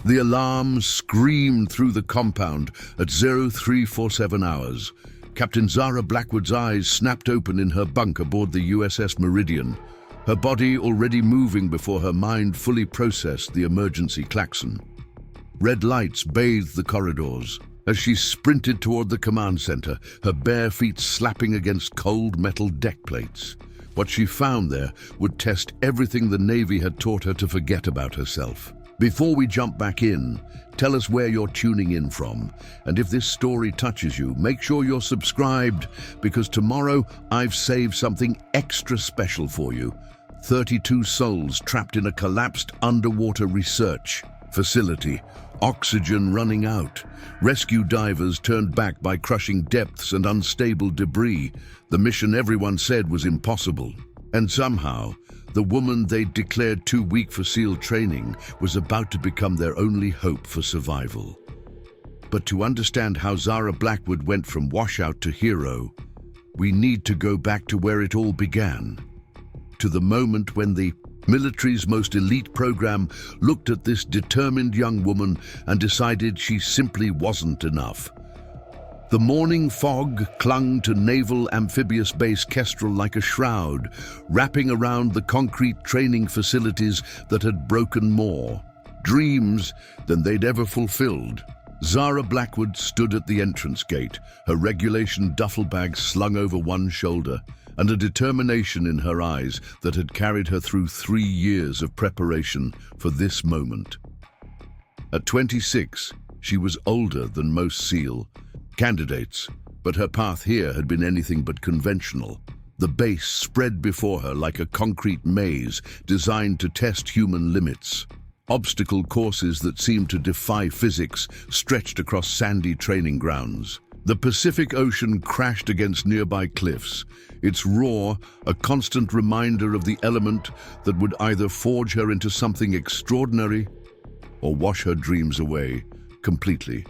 The alarm screamed through the compound at 0347 hours. Captain Zara Blackwood's eyes snapped open in her bunk aboard the USS Meridian, her body already moving before her mind fully processed the emergency klaxon. Red lights bathed the corridors. As she sprinted toward the command center, her bare feet slapping against cold metal deck plates. What she found there would test everything the Navy had taught her to forget about herself. Before we jump back in, tell us where you're tuning in from. And if this story touches you, make sure you're subscribed, because tomorrow I've saved something extra special for you. 32 souls trapped in a collapsed underwater research facility. Oxygen running out. Rescue divers turned back by crushing depths and unstable debris. The mission everyone said was impossible. And somehow, the woman they'd declared too weak for SEAL training was about to become their only hope for survival. But to understand how Zara Blackwood went from washout to hero, we need to go back to where it all began. To the moment when the military's most elite program looked at this determined young woman and decided she simply wasn't enough. The morning fog clung to Naval Amphibious Base Kestrel like a shroud, wrapping around the concrete training facilities that had broken more dreams than they'd ever fulfilled. Zara Blackwood stood at the entrance gate, her regulation duffel bag slung over one shoulder, and a determination in her eyes that had carried her through 3 years of preparation for this moment. At 26, she was older than most SEAL candidates, but her path here had been anything but conventional. The base spread before her like a concrete maze designed to test human limits. Obstacle courses that seemed to defy physics stretched across sandy training grounds. The Pacific Ocean crashed against nearby cliffs, its roar a constant reminder of the element that would either forge her into something extraordinary or wash her dreams away completely.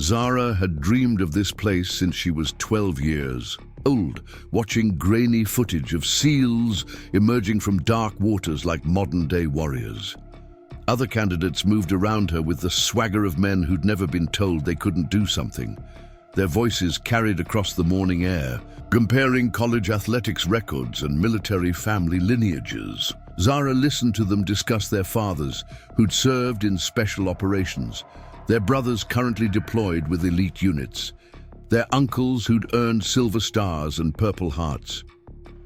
Zara had dreamed of this place since she was 12 years old, watching grainy footage of SEALs emerging from dark waters like modern-day warriors. Other candidates moved around her with the swagger of men who'd never been told they couldn't do something. Their voices carried across the morning air, comparing college athletics records and military family lineages. Zara listened to them discuss their fathers, who'd served in special operations, their brothers currently deployed with elite units, their uncles who'd earned silver stars and purple hearts.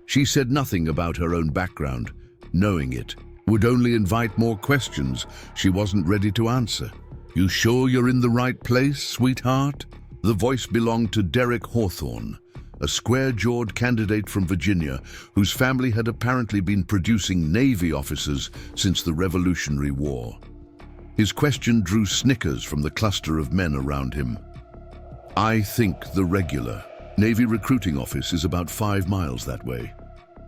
She said nothing about her own background, knowing it would only invite more questions she wasn't ready to answer. "You sure you're in the right place, sweetheart?" The voice belonged to Derek Hawthorne, a square-jawed candidate from Virginia whose family had apparently been producing Navy officers since the Revolutionary War. His question drew snickers from the cluster of men around him. "I think the regular Navy recruiting office is about 5 miles that way."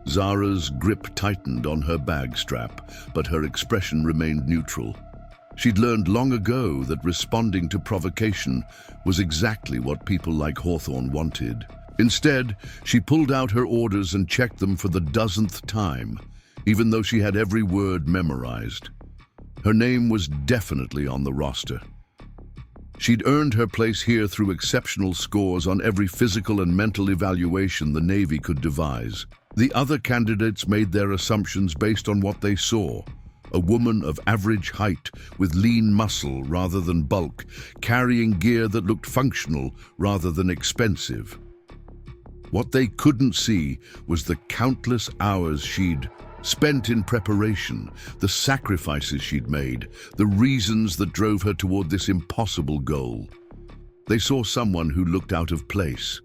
Zara's grip tightened on her bag strap, but her expression remained neutral. She'd learned long ago that responding to provocation was exactly what people like Hawthorne wanted. Instead, she pulled out her orders and checked them for the dozenth time, even though she had every word memorized. Her name was definitely on the roster. She'd earned her place here through exceptional scores on every physical and mental evaluation the Navy could devise. The other candidates made their assumptions based on what they saw. A woman of average height with lean muscle rather than bulk, carrying gear that looked functional rather than expensive. What they couldn't see was the countless hours she'd spent in preparation, the sacrifices she'd made, the reasons that drove her toward this impossible goal. They saw someone who looked out of place.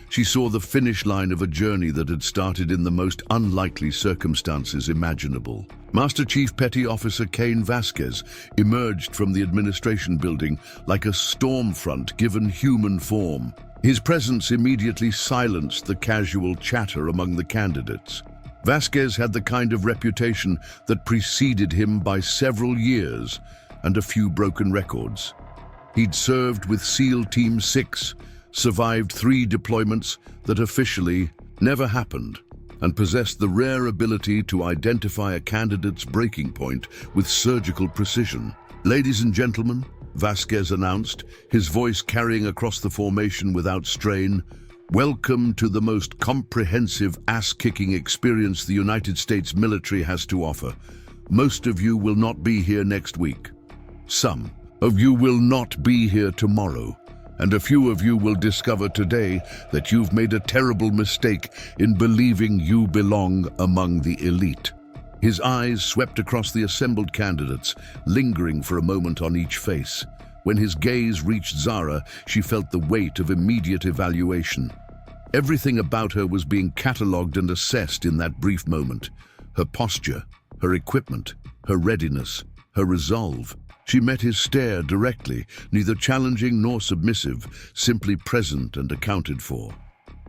She saw the finish line of a journey that had started in the most unlikely circumstances imaginable. Master Chief Petty Officer Cain Vasquez emerged from the administration building like a storm front given human form. His presence immediately silenced the casual chatter among the candidates. Vasquez had the kind of reputation that preceded him by several years and a few broken records. He'd served with SEAL Team 6, survived 3 deployments that officially never happened, and possessed the rare ability to identify a candidate's breaking point with surgical precision. "Ladies and gentlemen," Vasquez announced, his voice carrying across the formation without strain, "welcome to the most comprehensive ass-kicking experience the United States military has to offer. Most of you will not be here next week. Some of you will not be here tomorrow. And a few of you will discover today that you've made a terrible mistake in believing you belong among the elite." His eyes swept across the assembled candidates, lingering for a moment on each face. When his gaze reached Zara, she felt the weight of immediate evaluation. Everything about her was being catalogued and assessed in that brief moment. Her posture, her equipment, her readiness, her resolve. She met his stare directly, neither challenging nor submissive, simply present and accounted for.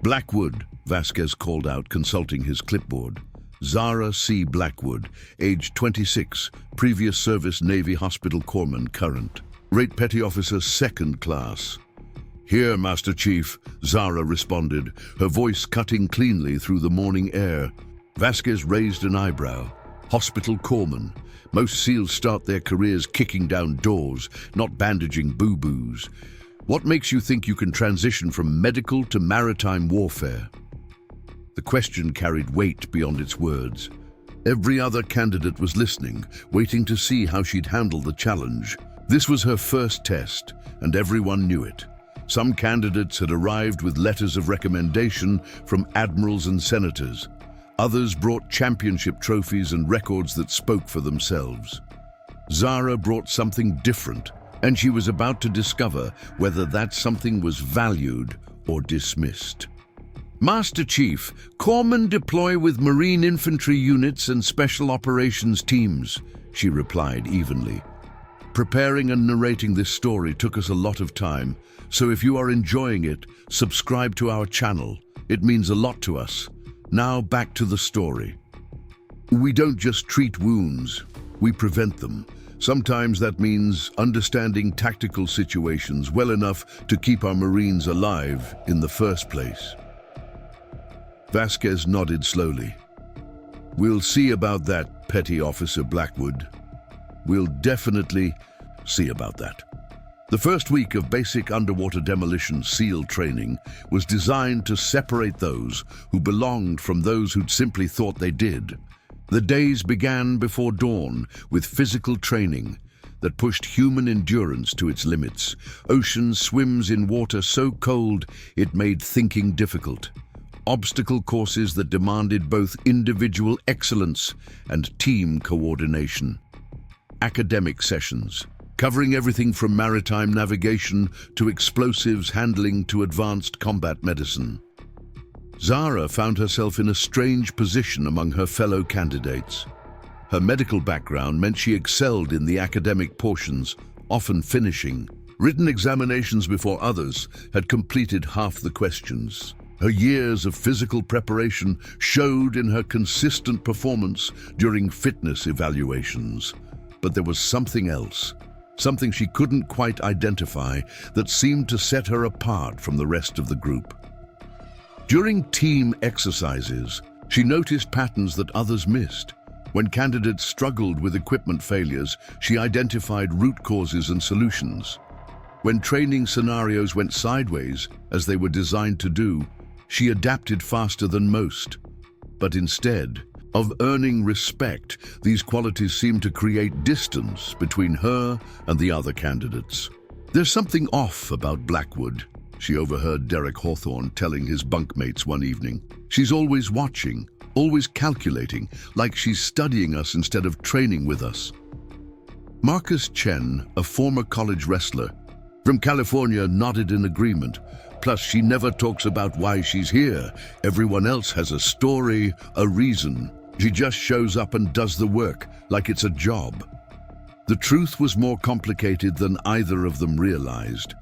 "Blackwood," Vasquez called out, consulting his clipboard. Zara C. Blackwood, age 26, previous service Navy Hospital Corpsman, current. Rate Petty Officer 2nd Class. "Here, Master Chief," Zara responded, her voice cutting cleanly through the morning air. Vasquez raised an eyebrow. "Hospital Corpsman. Most SEALs start their careers kicking down doors, not bandaging boo-boos. What makes you think you can transition from medical to maritime warfare?" The question carried weight beyond its words. Every other candidate was listening, waiting to see how she'd handle the challenge. This was her first test, and everyone knew it. Some candidates had arrived with letters of recommendation from admirals and senators. Others brought championship trophies and records that spoke for themselves. Zara brought something different, and she was about to discover whether that something was valued or dismissed. "Master Chief, corpsmen deploy with Marine infantry units and special operations teams," she replied evenly. "Preparing and narrating this story took us a lot of time, so if you are enjoying it, subscribe to our channel. It means a lot to us. Now back to the story. We don't just treat wounds, we prevent them. Sometimes that means understanding tactical situations well enough to keep our Marines alive in the first place." Vasquez nodded slowly. "We'll see about that, Petty Officer Blackwood. We'll definitely see about that." The first week of basic underwater demolition SEAL training was designed to separate those who belonged from those who'd simply thought they did. The days began before dawn with physical training that pushed human endurance to its limits. Ocean swims in water so cold it made thinking difficult. Obstacle courses that demanded both individual excellence and team coordination. Academic sessions, covering everything from maritime navigation to explosives handling to advanced combat medicine. Zara found herself in a strange position among her fellow candidates. Her medical background meant she excelled in the academic portions, often finishing. Written examinations before others had completed half the questions. Her years of physical preparation showed in her consistent performance during fitness evaluations. But there was something else, something she couldn't quite identify that seemed to set her apart from the rest of the group. During team exercises, she noticed patterns that others missed. When candidates struggled with equipment failures, she identified root causes and solutions. When training scenarios went sideways, as they were designed to do, she adapted faster than most. But instead of earning respect, these qualities seemed to create distance between her and the other candidates. "There's something off about Blackwood," she overheard Derek Hawthorne telling his bunkmates one evening. "She's always watching, always calculating, like she's studying us instead of training with us." Marcus Chen, a former college wrestler from California, nodded in agreement. "Plus, she never talks about why she's here. Everyone else has a story, a reason. She just shows up and does the work, like it's a job." The truth was more complicated than either of them realized.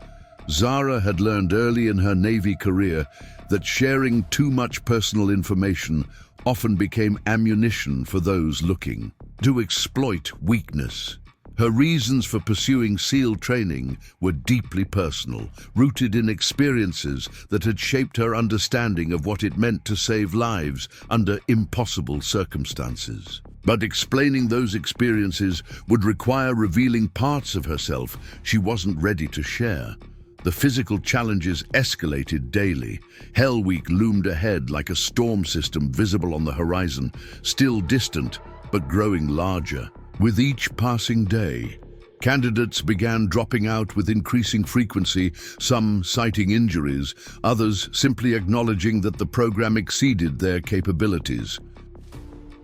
Zara had learned early in her Navy career that sharing too much personal information often became ammunition for those looking to exploit weakness. Her reasons for pursuing SEAL training were deeply personal, rooted in experiences that had shaped her understanding of what it meant to save lives under impossible circumstances. But explaining those experiences would require revealing parts of herself she wasn't ready to share. The physical challenges escalated daily. Hell Week loomed ahead like a storm system visible on the horizon, still distant, but growing larger. With each passing day, candidates began dropping out with increasing frequency, some citing injuries, others simply acknowledging that the program exceeded their capabilities.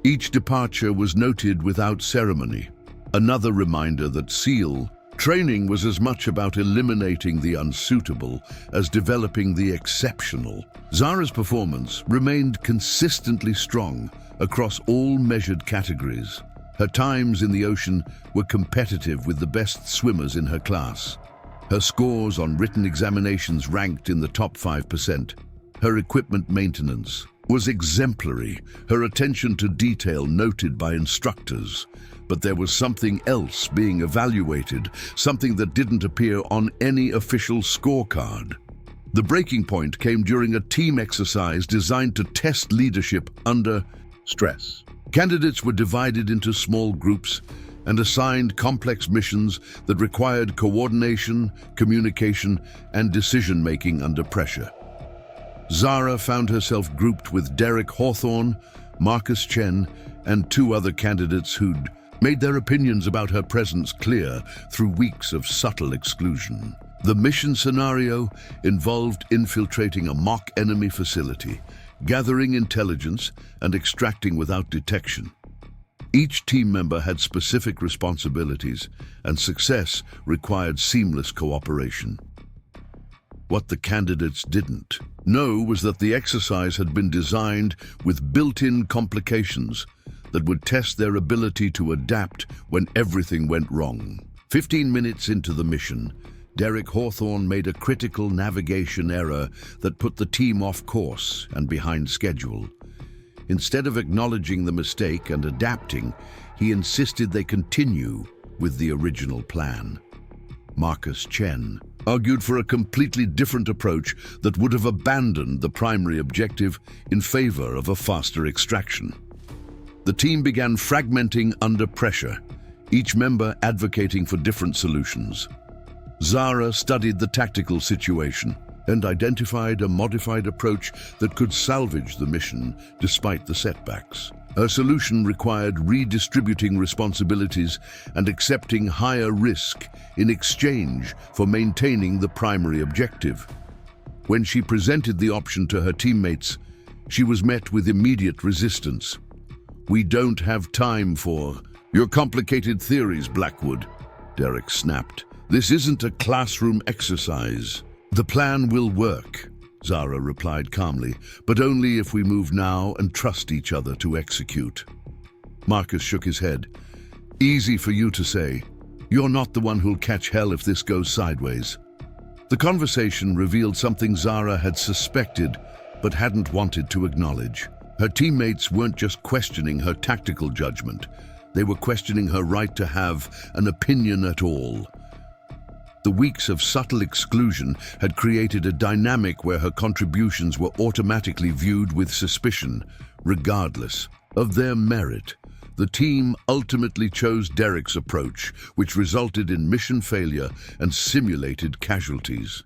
Each departure was noted without ceremony, another reminder that SEAL training was as much about eliminating the unsuitable as developing the exceptional. Zara's performance remained consistently strong across all measured categories. Her times in the ocean were competitive with the best swimmers in her class. Her scores on written examinations ranked in the top 5%. Her equipment maintenance was exemplary, her attention to detail noted by instructors. But there was something else being evaluated, something that didn't appear on any official scorecard. The breaking point came during a team exercise designed to test leadership under stress. Candidates were divided into small groups and assigned complex missions that required coordination, communication, and decision-making under pressure. Zara found herself grouped with Derek Hawthorne, Marcus Chen, and two other candidates who'd made their opinions about her presence clear through weeks of subtle exclusion. The mission scenario involved infiltrating a mock enemy facility, gathering intelligence, and extracting without detection. Each team member had specific responsibilities, and success required seamless cooperation. What the candidates didn't know was that the exercise had been designed with built-in complications that would test their ability to adapt when everything went wrong. 15 minutes into the mission, Derek Hawthorne made a critical navigation error that put the team off course and behind schedule. Instead of acknowledging the mistake and adapting, he insisted they continue with the original plan. Marcus Chen argued for a completely different approach that would have abandoned the primary objective in favor of a faster extraction. The team began fragmenting under pressure, each member advocating for different solutions. Zara studied the tactical situation and identified a modified approach that could salvage the mission despite the setbacks. Her solution required redistributing responsibilities and accepting higher risk in exchange for maintaining the primary objective. When she presented the option to her teammates, she was met with immediate resistance. "We don't have time for your complicated theories, Blackwood," Derek snapped. "This isn't a classroom exercise." "The plan will work," Zara replied calmly, "but only if we move now and trust each other to execute." Marcus shook his head. "Easy for you to say. You're not the one who'll catch hell if this goes sideways." The conversation revealed something Zara had suspected but hadn't wanted to acknowledge. Her teammates weren't just questioning her tactical judgment. They were questioning her right to have an opinion at all. The weeks of subtle exclusion had created a dynamic where her contributions were automatically viewed with suspicion, regardless of their merit. The team ultimately chose Derek's approach, which resulted in mission failure and simulated casualties.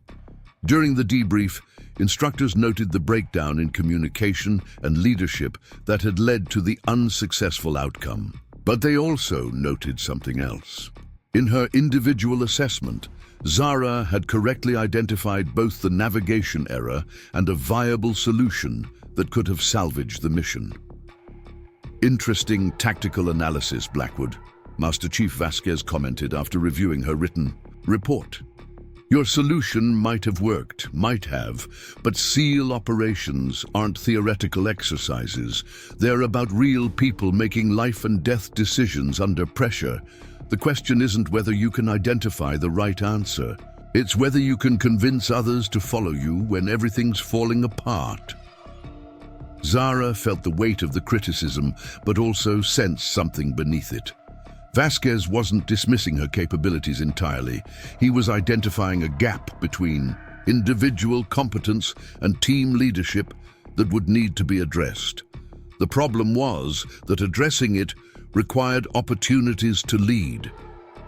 During the debrief, instructors noted the breakdown in communication and leadership that had led to the unsuccessful outcome. But they also noted something else. In her individual assessment, Zara had correctly identified both the navigation error and a viable solution that could have salvaged the mission. "Interesting tactical analysis, Blackwood," Master Chief Vasquez commented after reviewing her written report. "Your solution might have worked, but SEAL operations aren't theoretical exercises. They're about real people making life and death decisions under pressure. The question isn't whether you can identify the right answer. It's whether you can convince others to follow you when everything's falling apart." Zara felt the weight of the criticism, but also sensed something beneath it. Vasquez wasn't dismissing her capabilities entirely. He was identifying a gap between individual competence and team leadership that would need to be addressed. The problem was that addressing it required opportunities to lead,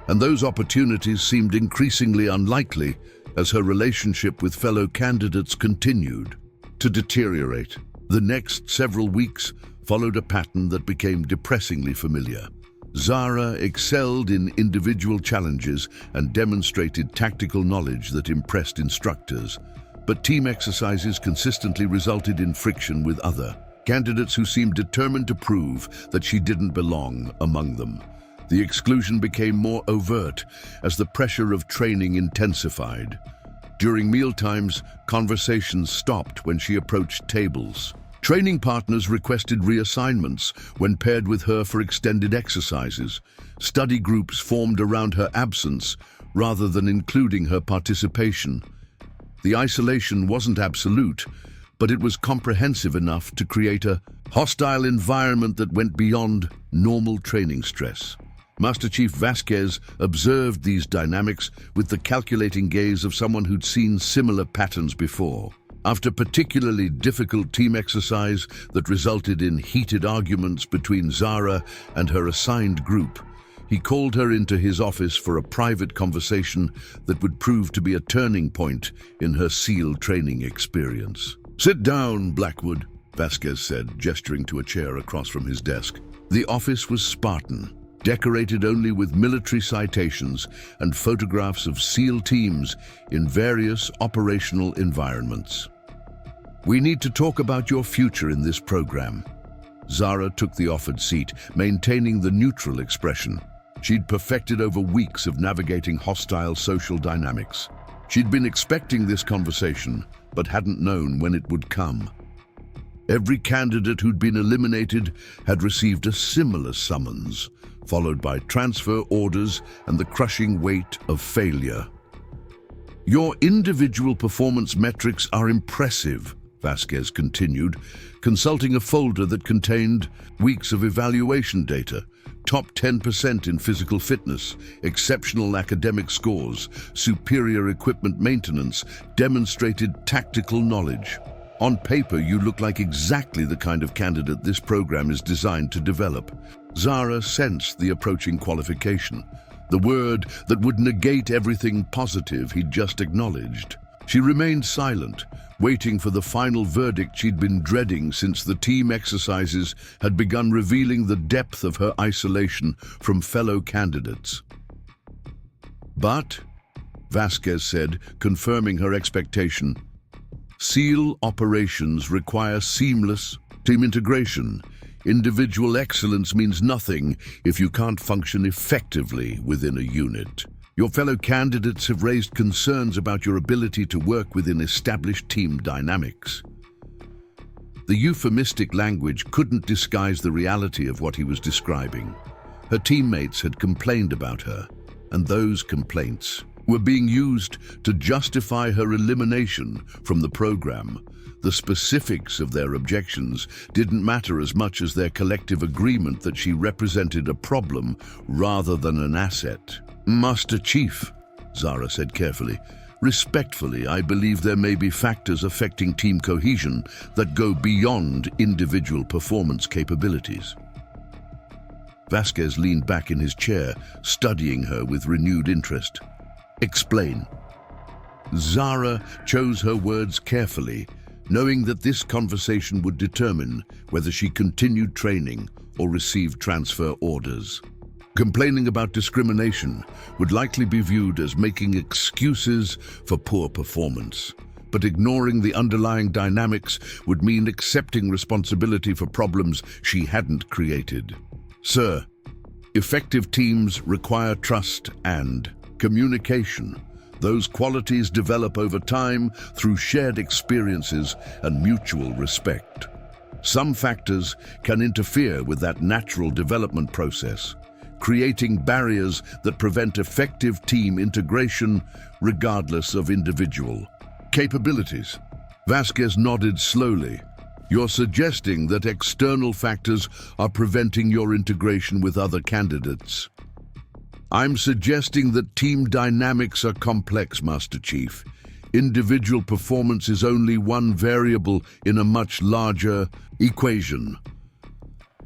and those opportunities seemed increasingly unlikely as her relationship with fellow candidates continued to deteriorate. The next several weeks followed a pattern that became depressingly familiar. Zara excelled in individual challenges and demonstrated tactical knowledge that impressed instructors, but team exercises consistently resulted in friction with other candidates who seemed determined to prove that she didn't belong among them. The exclusion became more overt as the pressure of training intensified. During mealtimes, conversations stopped when she approached tables. Training partners requested reassignments when paired with her for extended exercises. Study groups formed around her absence rather than including her participation. The isolation wasn't absolute, but it was comprehensive enough to create a hostile environment that went beyond normal training stress. Master Chief Vasquez observed these dynamics with the calculating gaze of someone who'd seen similar patterns before. After particularly difficult team exercise that resulted in heated arguments between Zara and her assigned group, he called her into his office for a private conversation that would prove to be a turning point in her SEAL training experience. "Sit down, Blackwood," Vasquez said, gesturing to a chair across from his desk. The office was Spartan, decorated only with military citations and photographs of SEAL teams in various operational environments. "We need to talk about your future in this program." Zara took the offered seat, maintaining the neutral expression. She'd perfected over weeks of navigating hostile social dynamics. She'd been expecting this conversation, but hadn't known when it would come. Every candidate who'd been eliminated had received a similar summons, followed by transfer orders and the crushing weight of failure. "Your individual performance metrics are impressive," Vasquez continued, consulting a folder that contained weeks of evaluation data, top 10% in physical fitness, exceptional academic scores, superior equipment maintenance, demonstrated tactical knowledge. "On paper, you look like exactly the kind of candidate this program is designed to develop." Zara sensed the approaching qualification, the word that would negate everything positive he'd just acknowledged. She remained silent, waiting for the final verdict she'd been dreading since the team exercises had begun revealing the depth of her isolation from fellow candidates. "But," Vasquez said, confirming her expectation, "SEAL operations require seamless team integration. Individual excellence means nothing if you can't function effectively within a unit. Your fellow candidates have raised concerns about your ability to work within established team dynamics." The euphemistic language couldn't disguise the reality of what he was describing. Her teammates had complained about her, and those complaints were being used to justify her elimination from the program. The specifics of their objections didn't matter as much as their collective agreement that she represented a problem rather than an asset. "Master Chief," Zara said carefully, "respectfully, I believe there may be factors affecting team cohesion that go beyond individual performance capabilities." Vasquez leaned back in his chair, studying her with renewed interest. "Explain." Zara chose her words carefully, knowing that this conversation would determine whether she continued training or received transfer orders. Complaining about discrimination would likely be viewed as making excuses for poor performance, but ignoring the underlying dynamics would mean accepting responsibility for problems she hadn't created. "Sir, effective teams require trust and communication. Those qualities develop over time through shared experiences and mutual respect. Some factors can interfere with that natural development process, creating barriers that prevent effective team integration regardless of individual capabilities." Vasquez nodded slowly. "You're suggesting that external factors are preventing your integration with other candidates?" "I'm suggesting that team dynamics are complex, Master Chief. Individual performance is only one variable in a much larger equation."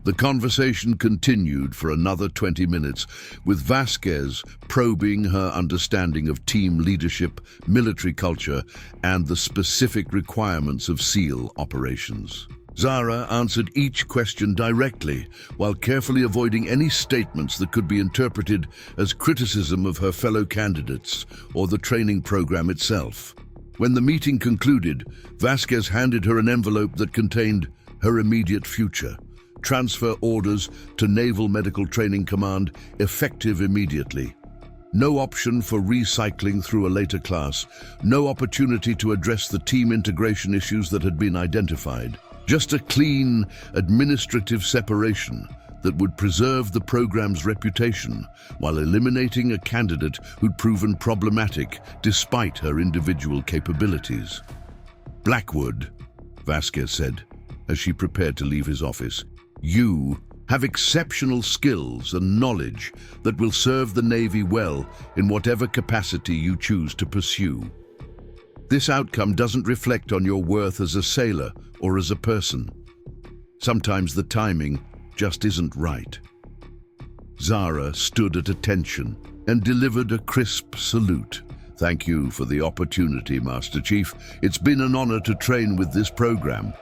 The conversation continued for another 20 minutes, with Vasquez probing her understanding of team leadership, military culture, and the specific requirements of SEAL operations. Zara answered each question directly, while carefully avoiding any statements that could be interpreted as criticism of her fellow candidates or the training program itself. When the meeting concluded, Vasquez handed her an envelope that contained her immediate future. Transfer orders to Naval Medical Training Command, effective immediately. No option for recycling through a later class. No opportunity to address the team integration issues that had been identified. Just a clean, administrative separation that would preserve the program's reputation while eliminating a candidate who'd proven problematic despite her individual capabilities. "Blackwood," Vasquez said, as she prepared to leave his office, "you have exceptional skills and knowledge that will serve the Navy well in whatever capacity you choose to pursue. This outcome doesn't reflect on your worth as a sailor or as a person. Sometimes the timing just isn't right." Zara stood at attention and delivered a crisp salute. "Thank you for the opportunity, Master Chief. It's been an honor to train with this program."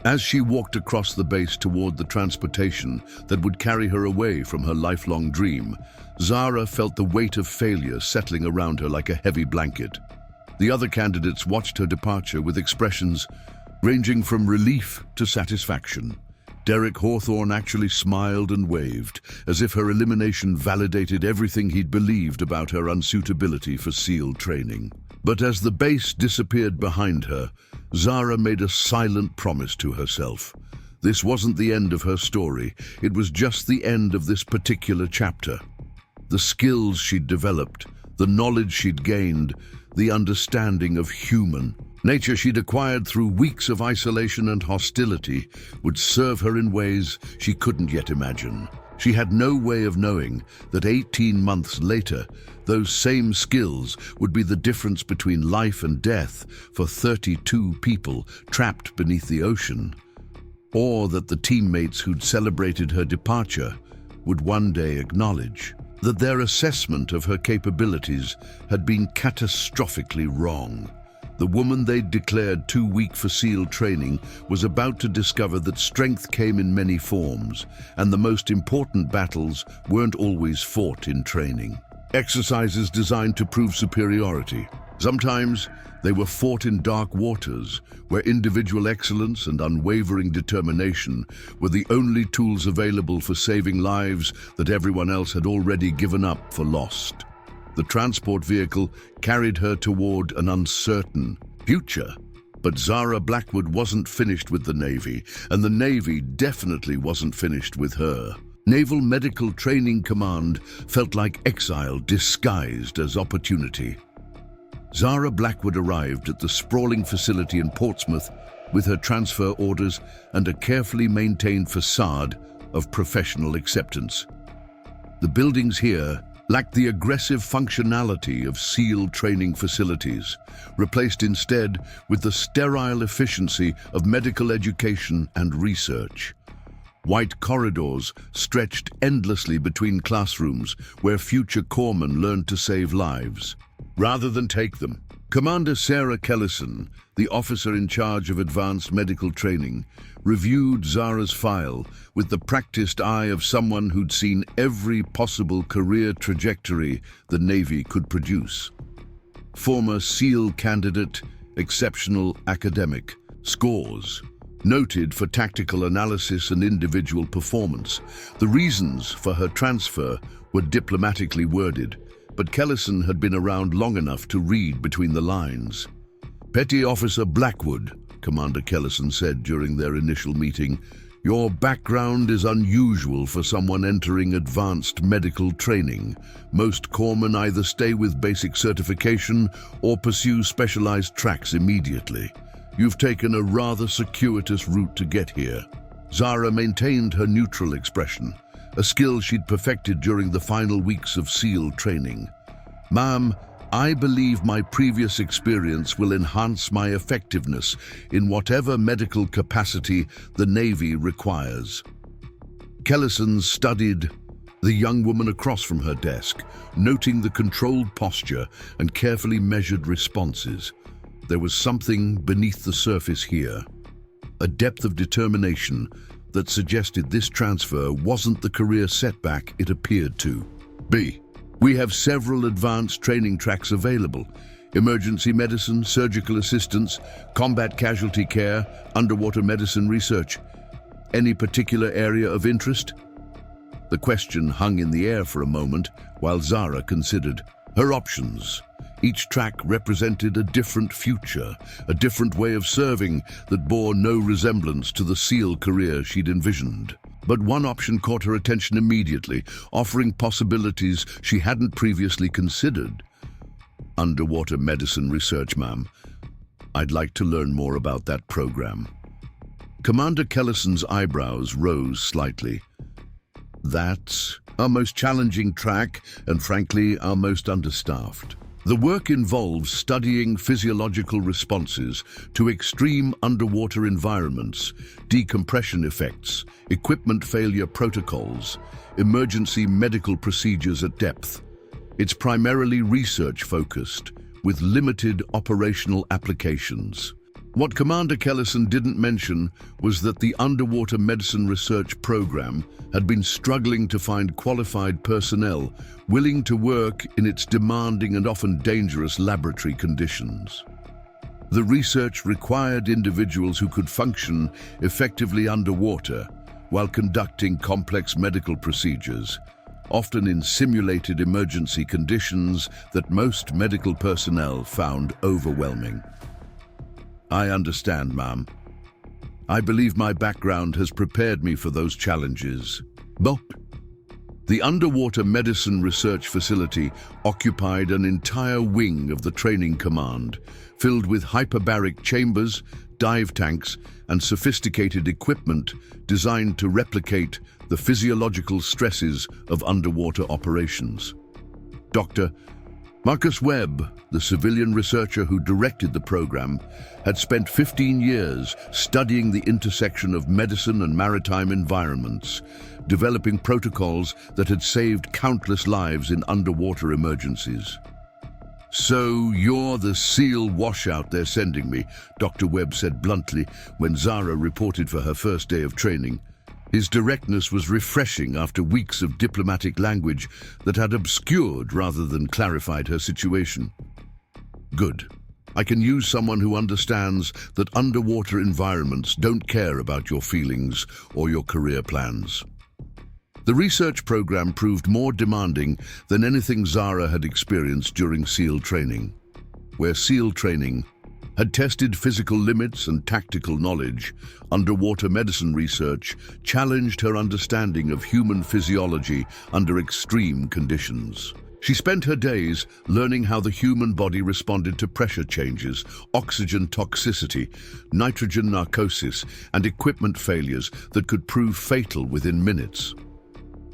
As she walked across the base toward the transportation that would carry her away from her lifelong dream, Zara felt the weight of failure settling around her like a heavy blanket. The other candidates watched her departure with expressions ranging from relief to satisfaction. Derek Hawthorne actually smiled and waved, as if her elimination validated everything he'd believed about her unsuitability for SEAL training. But as the base disappeared behind her, Zara made a silent promise to herself. This wasn't the end of her story, it was just the end of this particular chapter. The skills she'd developed, the knowledge she'd gained, the understanding of human nature she'd acquired through weeks of isolation and hostility would serve her in ways she couldn't yet imagine. She had no way of knowing that 18 months later, those same skills would be the difference between life and death for 32 people trapped beneath the ocean, or that the teammates who'd celebrated her departure would one day acknowledge that their assessment of her capabilities had been catastrophically wrong. The woman they'd declared too weak for SEAL training was about to discover that strength came in many forms, and the most important battles weren't always fought in training. Exercises designed to prove superiority. Sometimes they were fought in dark waters, where individual excellence and unwavering determination were the only tools available for saving lives that everyone else had already given up for lost. The transport vehicle carried her toward an uncertain future. But Zara Blackwood wasn't finished with the Navy, and the Navy definitely wasn't finished with her. Naval Medical Training Command felt like exile disguised as opportunity. Zara Blackwood arrived at the sprawling facility in Portsmouth with her transfer orders and a carefully maintained facade of professional acceptance. The buildings here lacked the aggressive functionality of SEAL training facilities, replaced instead with the sterile efficiency of medical education and research. White corridors stretched endlessly between classrooms where future corpsmen learned to save lives, rather than take them. Commander Sarah Kellison, the officer in charge of advanced medical training, reviewed Zara's file with the practiced eye of someone who'd seen every possible career trajectory the Navy could produce. Former SEAL candidate, exceptional academic, scores, noted for tactical analysis and individual performance. The reasons for her transfer were diplomatically worded, but Kellison had been around long enough to read between the lines. "Petty Officer Blackwood," Commander Kellison said during their initial meeting, "your background is unusual for someone entering advanced medical training. Most corpsmen either stay with basic certification or pursue specialized tracks immediately. You've taken a rather circuitous route to get here." Zara maintained her neutral expression, a skill she'd perfected during the final weeks of SEAL training. "Ma'am, I believe my previous experience will enhance my effectiveness in whatever medical capacity the Navy requires. Kellison studied the young woman across from her desk, noting the controlled posture and carefully measured responses. There was something beneath the surface here, a depth of determination that suggested this transfer wasn't the career setback it appeared to be. We have several advanced training tracks available: emergency medicine, surgical assistance, combat casualty care, underwater medicine research. Any particular area of interest? The question hung in the air for a moment while Zara considered her options. Each track represented a different future, a different way of serving that bore no resemblance to the SEAL career she'd envisioned. But one option caught her attention immediately, offering possibilities she hadn't previously considered. Underwater medicine research, ma'am. I'd like to learn more about that program. Commander Kellison's eyebrows rose slightly. That's our most challenging track and, frankly, our most understaffed. The work involves studying physiological responses to extreme underwater environments, decompression effects, equipment failure protocols, emergency medical procedures at depth. It's primarily research-focused, with limited operational applications. What Commander Kellison didn't mention was that the underwater medicine research program had been struggling to find qualified personnel willing to work in its demanding and often dangerous laboratory conditions. The research required individuals who could function effectively underwater while conducting complex medical procedures, often in simulated emergency conditions that most medical personnel found overwhelming. I understand, ma'am. I believe my background has prepared me for those challenges. But the underwater medicine research facility occupied an entire wing of the training command, filled with hyperbaric chambers, dive tanks, and sophisticated equipment designed to replicate the physiological stresses of underwater operations. Dr. Marcus Webb, the civilian researcher who directed the program, had spent 15 years studying the intersection of medicine and maritime environments, developing protocols that had saved countless lives in underwater emergencies. "So you're the SEAL washout they're sending me," Dr. Webb said bluntly when Zara reported for her first day of training. His directness was refreshing after weeks of diplomatic language that had obscured rather than clarified her situation. "Good. I can use someone who understands that underwater environments don't care about your feelings or your career plans." The research program proved more demanding than anything Zara had experienced during SEAL training. Where SEAL training had tested physical limits and tactical knowledge, underwater medicine research challenged her understanding of human physiology under extreme conditions. She spent her days learning how the human body responded to pressure changes, oxygen toxicity, nitrogen narcosis, and equipment failures that could prove fatal within minutes.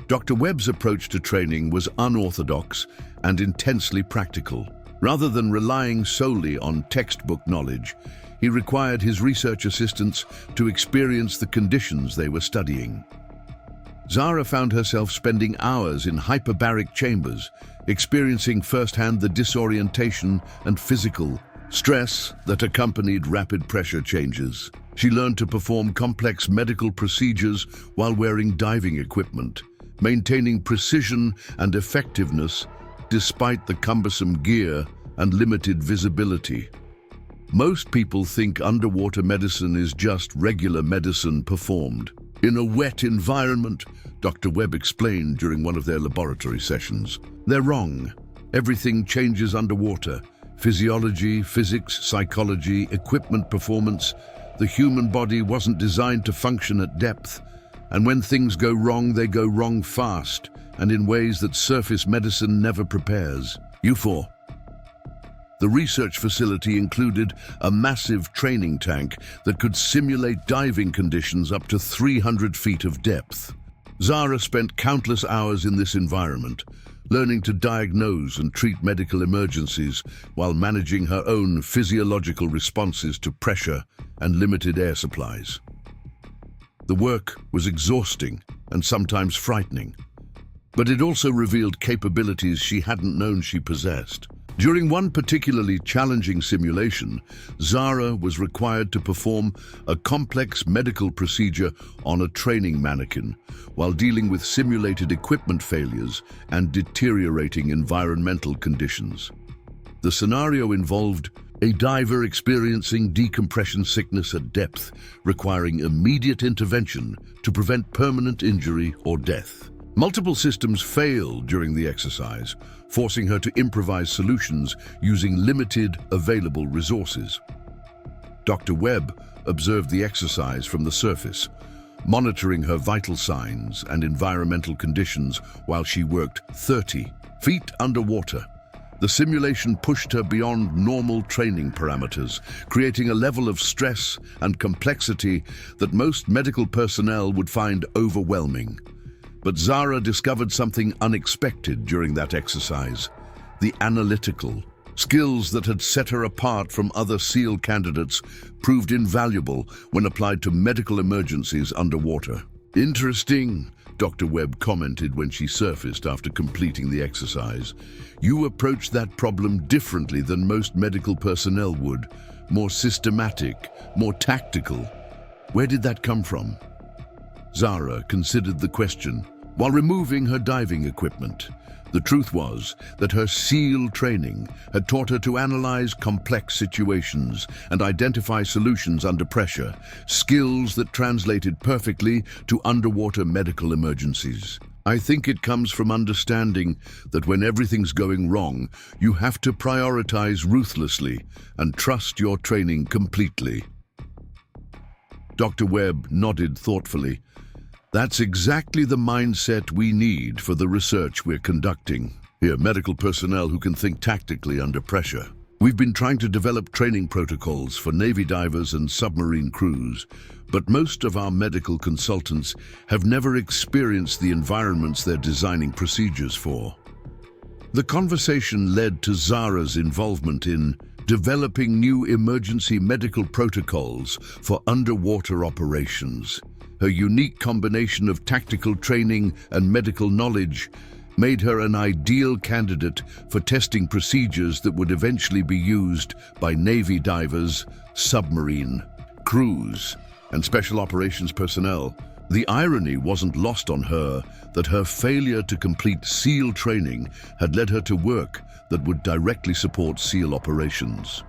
Dr. Webb's approach to training was unorthodox and intensely practical. Rather than relying solely on textbook knowledge, he required his research assistants to experience the conditions they were studying. Zara found herself spending hours in hyperbaric chambers, experiencing firsthand the disorientation and physical stress that accompanied rapid pressure changes. She learned to perform complex medical procedures while wearing diving equipment, maintaining precision and effectiveness despite the cumbersome gear and limited visibility. Most people think underwater medicine is just regular medicine performed in a wet environment, Dr. Webb explained during one of their laboratory sessions. They're wrong. Everything changes underwater. Physiology, physics, psychology, equipment performance. The human body wasn't designed to function at depth. And when things go wrong, they go wrong fast, and in ways that surface medicine never prepares. U4. The research facility included a massive training tank that could simulate diving conditions up to 300 feet of depth. Zara spent countless hours in this environment, learning to diagnose and treat medical emergencies while managing her own physiological responses to pressure and limited air supplies. The work was exhausting and sometimes frightening, but it also revealed capabilities she hadn't known she possessed. During one particularly challenging simulation, Zara was required to perform a complex medical procedure on a training mannequin while dealing with simulated equipment failures and deteriorating environmental conditions. The scenario involved a diver experiencing decompression sickness at depth, requiring immediate intervention to prevent permanent injury or death. Multiple systems failed during the exercise, forcing her to improvise solutions using limited available resources. Dr. Webb observed the exercise from the surface, monitoring her vital signs and environmental conditions while she worked 30 feet underwater. The simulation pushed her beyond normal training parameters, creating a level of stress and complexity that most medical personnel would find overwhelming. But Zara discovered something unexpected during that exercise: the analytical skills that had set her apart from other SEAL candidates proved invaluable when applied to medical emergencies underwater. "Interesting," Dr. Webb commented when she surfaced after completing the exercise. "You approached that problem differently than most medical personnel would. More systematic, more tactical. Where did that come from?" Zara considered the question while removing her diving equipment. The truth was that her SEAL training had taught her to analyze complex situations and identify solutions under pressure, skills that translated perfectly to underwater medical emergencies. "I think it comes from understanding that when everything's going wrong, you have to prioritize ruthlessly and trust your training completely." Dr. Webb nodded thoughtfully. "That's exactly the mindset we need for the research we're conducting. Here, medical personnel who can think tactically under pressure. We've been trying to develop training protocols for Navy divers and submarine crews, but most of our medical consultants have never experienced the environments they're designing procedures for." The conversation led to Zara's involvement in developing new emergency medical protocols for underwater operations. Her unique combination of tactical training and medical knowledge made her an ideal candidate for testing procedures that would eventually be used by Navy divers, submarine crews, and special operations personnel. The irony wasn't lost on her that her failure to complete SEAL training had led her to work that would directly support SEAL operations.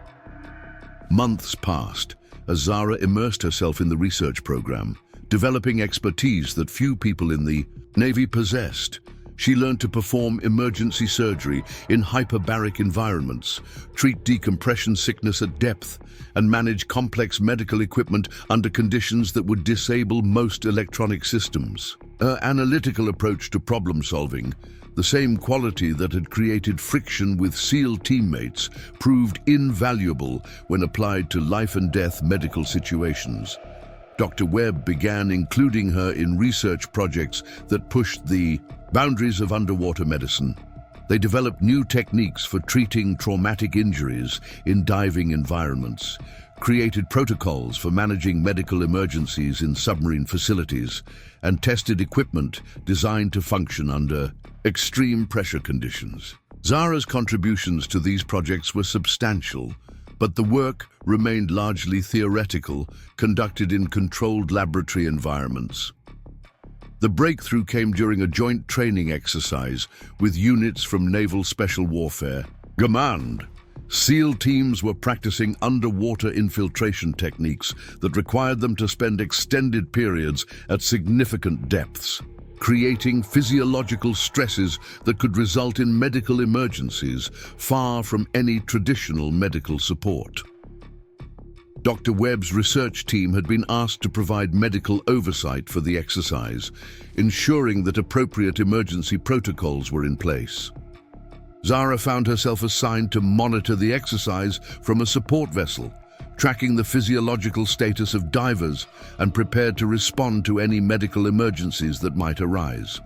Months passed as Zara immersed herself in the research program, developing expertise that few people in the Navy possessed. She learned to perform emergency surgery in hyperbaric environments, treat decompression sickness at depth, and manage complex medical equipment under conditions that would disable most electronic systems. Her analytical approach to problem solving, the same quality that had created friction with SEAL teammates, proved invaluable when applied to life-and-death medical situations. Dr. Webb began including her in research projects that pushed the boundaries of underwater medicine. They developed new techniques for treating traumatic injuries in diving environments, created protocols for managing medical emergencies in submarine facilities, and tested equipment designed to function under extreme pressure conditions. Zara's contributions to these projects were substantial, but the work remained largely theoretical, conducted in controlled laboratory environments. The breakthrough came during a joint training exercise with units from Naval Special Warfare Command. SEAL teams were practicing underwater infiltration techniques that required them to spend extended periods at significant depths, creating physiological stresses that could result in medical emergencies far from any traditional medical support. Dr. Webb's research team had been asked to provide medical oversight for the exercise, ensuring that appropriate emergency protocols were in place. Zara found herself assigned to monitor the exercise from a support vessel, tracking the physiological status of divers and prepared to respond to any medical emergencies that might arise.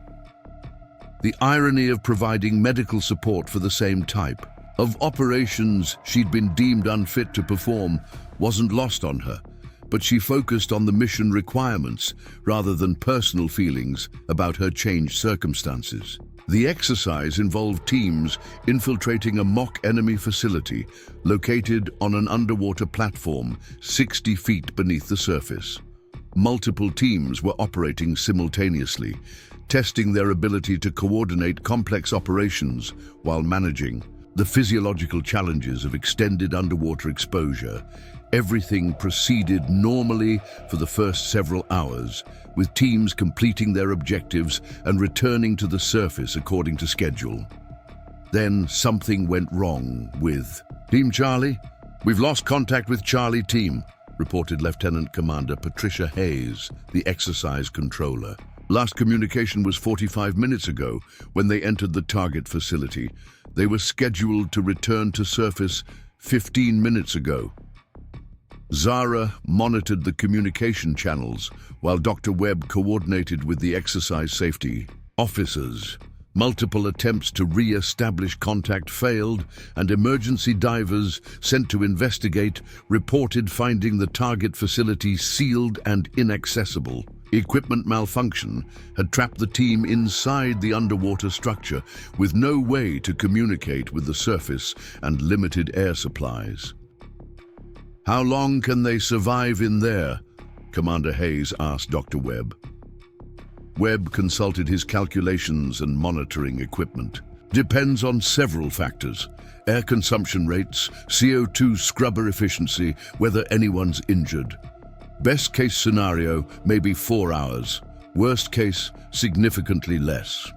The irony of providing medical support for the same type of operations she'd been deemed unfit to perform wasn't lost on her, but she focused on the mission requirements rather than personal feelings about her changed circumstances. The exercise involved teams infiltrating a mock enemy facility located on an underwater platform 60 feet beneath the surface. Multiple teams were operating simultaneously, testing their ability to coordinate complex operations while managing the physiological challenges of extended underwater exposure. Everything proceeded normally for the first several hours, with teams completing their objectives and returning to the surface according to schedule. Then something went wrong with Team Charlie. "We've lost contact with Charlie Team," reported Lieutenant Commander Patricia Hayes, the exercise controller. "Last communication was 45 minutes ago when they entered the target facility. They were scheduled to return to surface 15 minutes ago." Zara monitored the communication channels while Dr. Webb coordinated with the exercise safety officers. Multiple attempts to re-establish contact failed, and emergency divers sent to investigate reported finding the target facility sealed and inaccessible. Equipment malfunction had trapped the team inside the underwater structure with no way to communicate with the surface and limited air supplies. "How long can they survive in there?" Commander Hayes asked Dr. Webb. Webb consulted his calculations and monitoring equipment. "Depends on several factors: air consumption rates, CO2 scrubber efficiency, whether anyone's injured. Best case scenario, maybe 4 hours. Worst case, significantly less."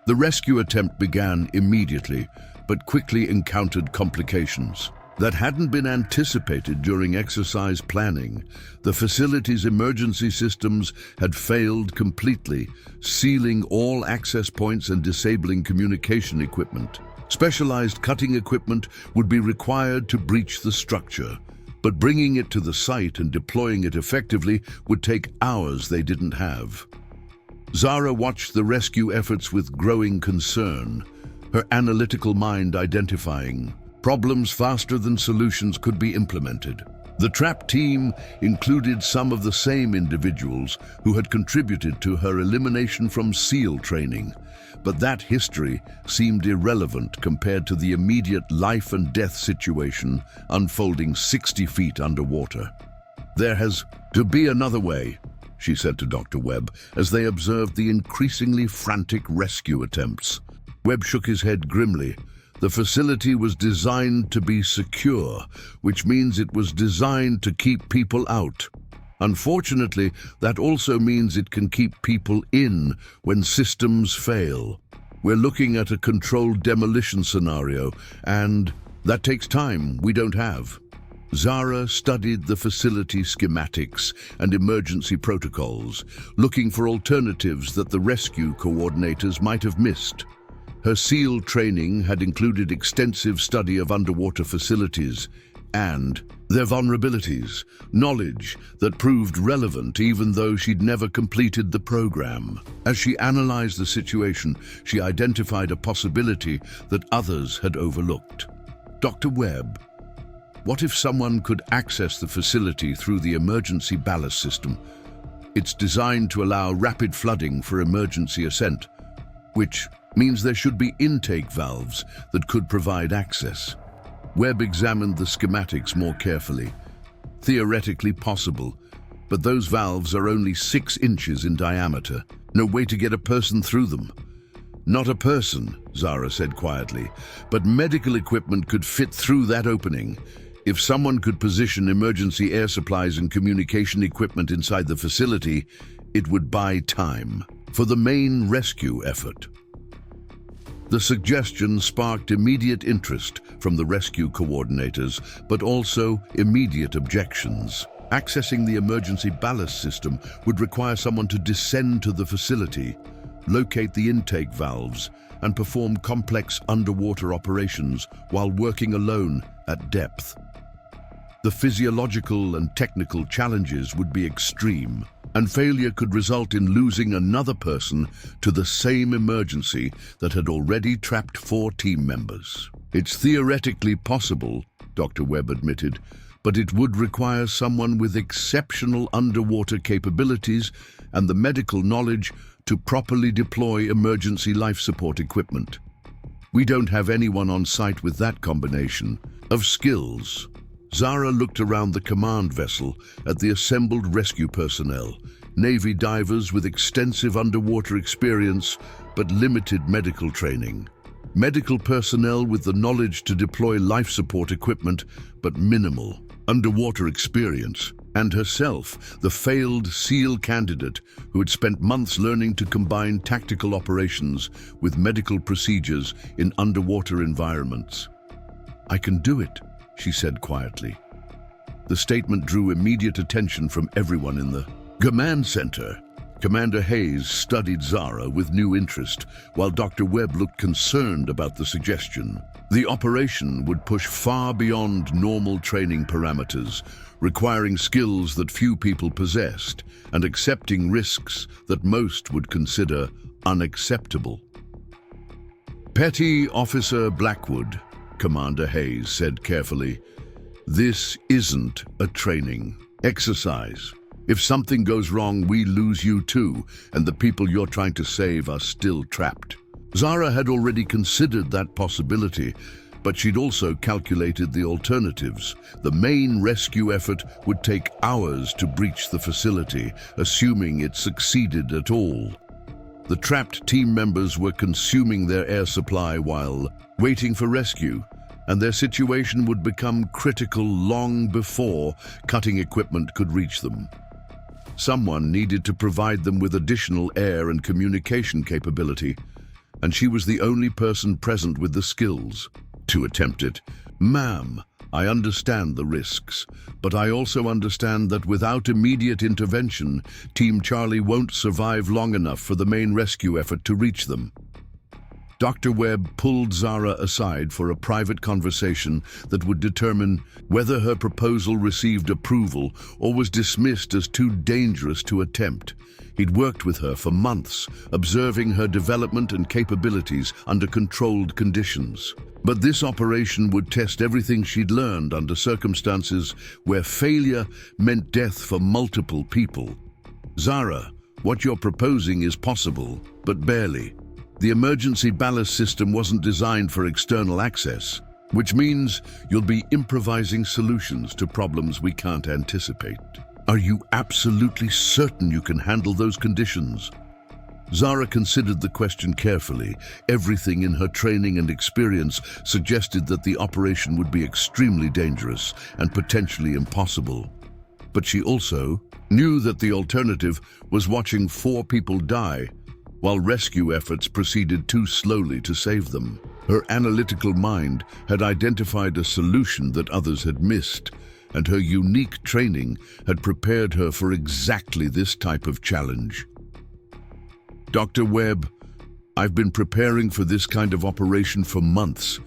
The rescue attempt began immediately, but quickly encountered complications that hadn't been anticipated during exercise planning. The facility's emergency systems had failed completely, sealing all access points and disabling communication equipment. Specialized cutting equipment would be required to breach the structure, but bringing it to the site and deploying it effectively would take hours they didn't have. Zara watched the rescue efforts with growing concern, her analytical mind identifying problems faster than solutions could be implemented. The trap team included some of the same individuals who had contributed to her elimination from SEAL training, but that history seemed irrelevant compared to the immediate life and death situation unfolding 60 feet underwater. "There has to be another way," she said to Dr. Webb as they observed the increasingly frantic rescue attempts. Webb shook his head grimly. "The facility was designed to be secure, which means it was designed to keep people out. Unfortunately, that also means it can keep people in when systems fail. We're looking at a controlled demolition scenario, and that takes time we don't have." Zara studied the facility schematics and emergency protocols, looking for alternatives that the rescue coordinators might have missed. Her SEAL training had included extensive study of underwater facilities and their vulnerabilities, knowledge that proved relevant even though she'd never completed the program. As she analyzed the situation, she identified a possibility that others had overlooked. "Dr. Webb, what if someone could access the facility through the emergency ballast system? It's designed to allow rapid flooding for emergency ascent, which means there should be intake valves that could provide access." Webb examined the schematics more carefully. Theoretically possible, but those valves are only 6 inches in diameter. No way to get a person through them. "Not a person," Zara said quietly, "but medical equipment could fit through that opening. If someone could position emergency air supplies and communication equipment inside the facility, it would buy time for the main rescue effort." The suggestion sparked immediate interest from the rescue coordinators, but also immediate objections. Accessing the emergency ballast system would require someone to descend to the facility, locate the intake valves, and perform complex underwater operations while working alone at depth. The physiological and technical challenges would be extreme. and failure could result in losing another person to the same emergency that had already trapped 4 team members. It's theoretically possible, Dr. Webb admitted, but it would require someone with exceptional underwater capabilities and the medical knowledge to properly deploy emergency life support equipment. We don't have anyone on site with that combination of skills. Zara looked around the command vessel at the assembled rescue personnel, Navy divers with extensive underwater experience but limited medical training. Medical personnel with the knowledge to deploy life support equipment but minimal underwater experience, and herself, the failed SEAL candidate who had spent months learning to combine tactical operations with medical procedures in underwater environments. "I can do it," she said quietly. The statement drew immediate attention from everyone in the command center. Commander Hayes studied Zara with new interest, while Dr. Webb looked concerned about the suggestion. The operation would push far beyond normal training parameters, requiring skills that few people possessed and accepting risks that most would consider unacceptable. "Petty Officer Blackwood," Commander Hayes said carefully, "this isn't a training exercise. If something goes wrong, we lose you too, and the people you're trying to save are still trapped." Zara had already considered that possibility, but she'd also calculated the alternatives. The main rescue effort would take hours to breach the facility, assuming it succeeded at all. The trapped team members were consuming their air supply while waiting for rescue, and their situation would become critical long before cutting equipment could reach them. Someone needed to provide them with additional air and communication capability, and she was the only person present with the skills to attempt it. "Ma'am, I understand the risks, but I also understand that without immediate intervention, Team Charlie won't survive long enough for the main rescue effort to reach them." Dr. Webb pulled Zara aside for a private conversation that would determine whether her proposal received approval or was dismissed as too dangerous to attempt. He'd worked with her for months, observing her development and capabilities under controlled conditions. But this operation would test everything she'd learned under circumstances where failure meant death for multiple people. "Zara, what you're proposing is possible, but barely. The emergency ballast system wasn't designed for external access, which means you'll be improvising solutions to problems we can't anticipate. Are you absolutely certain you can handle those conditions?" Zara considered the question carefully. Everything in her training and experience suggested that the operation would be extremely dangerous and potentially impossible. But she also knew that the alternative was watching 4 people die while rescue efforts proceeded too slowly to save them. Her analytical mind had identified a solution that others had missed, and her unique training had prepared her for exactly this type of challenge. "Dr. Webb, I've been preparing for this kind of operation for months,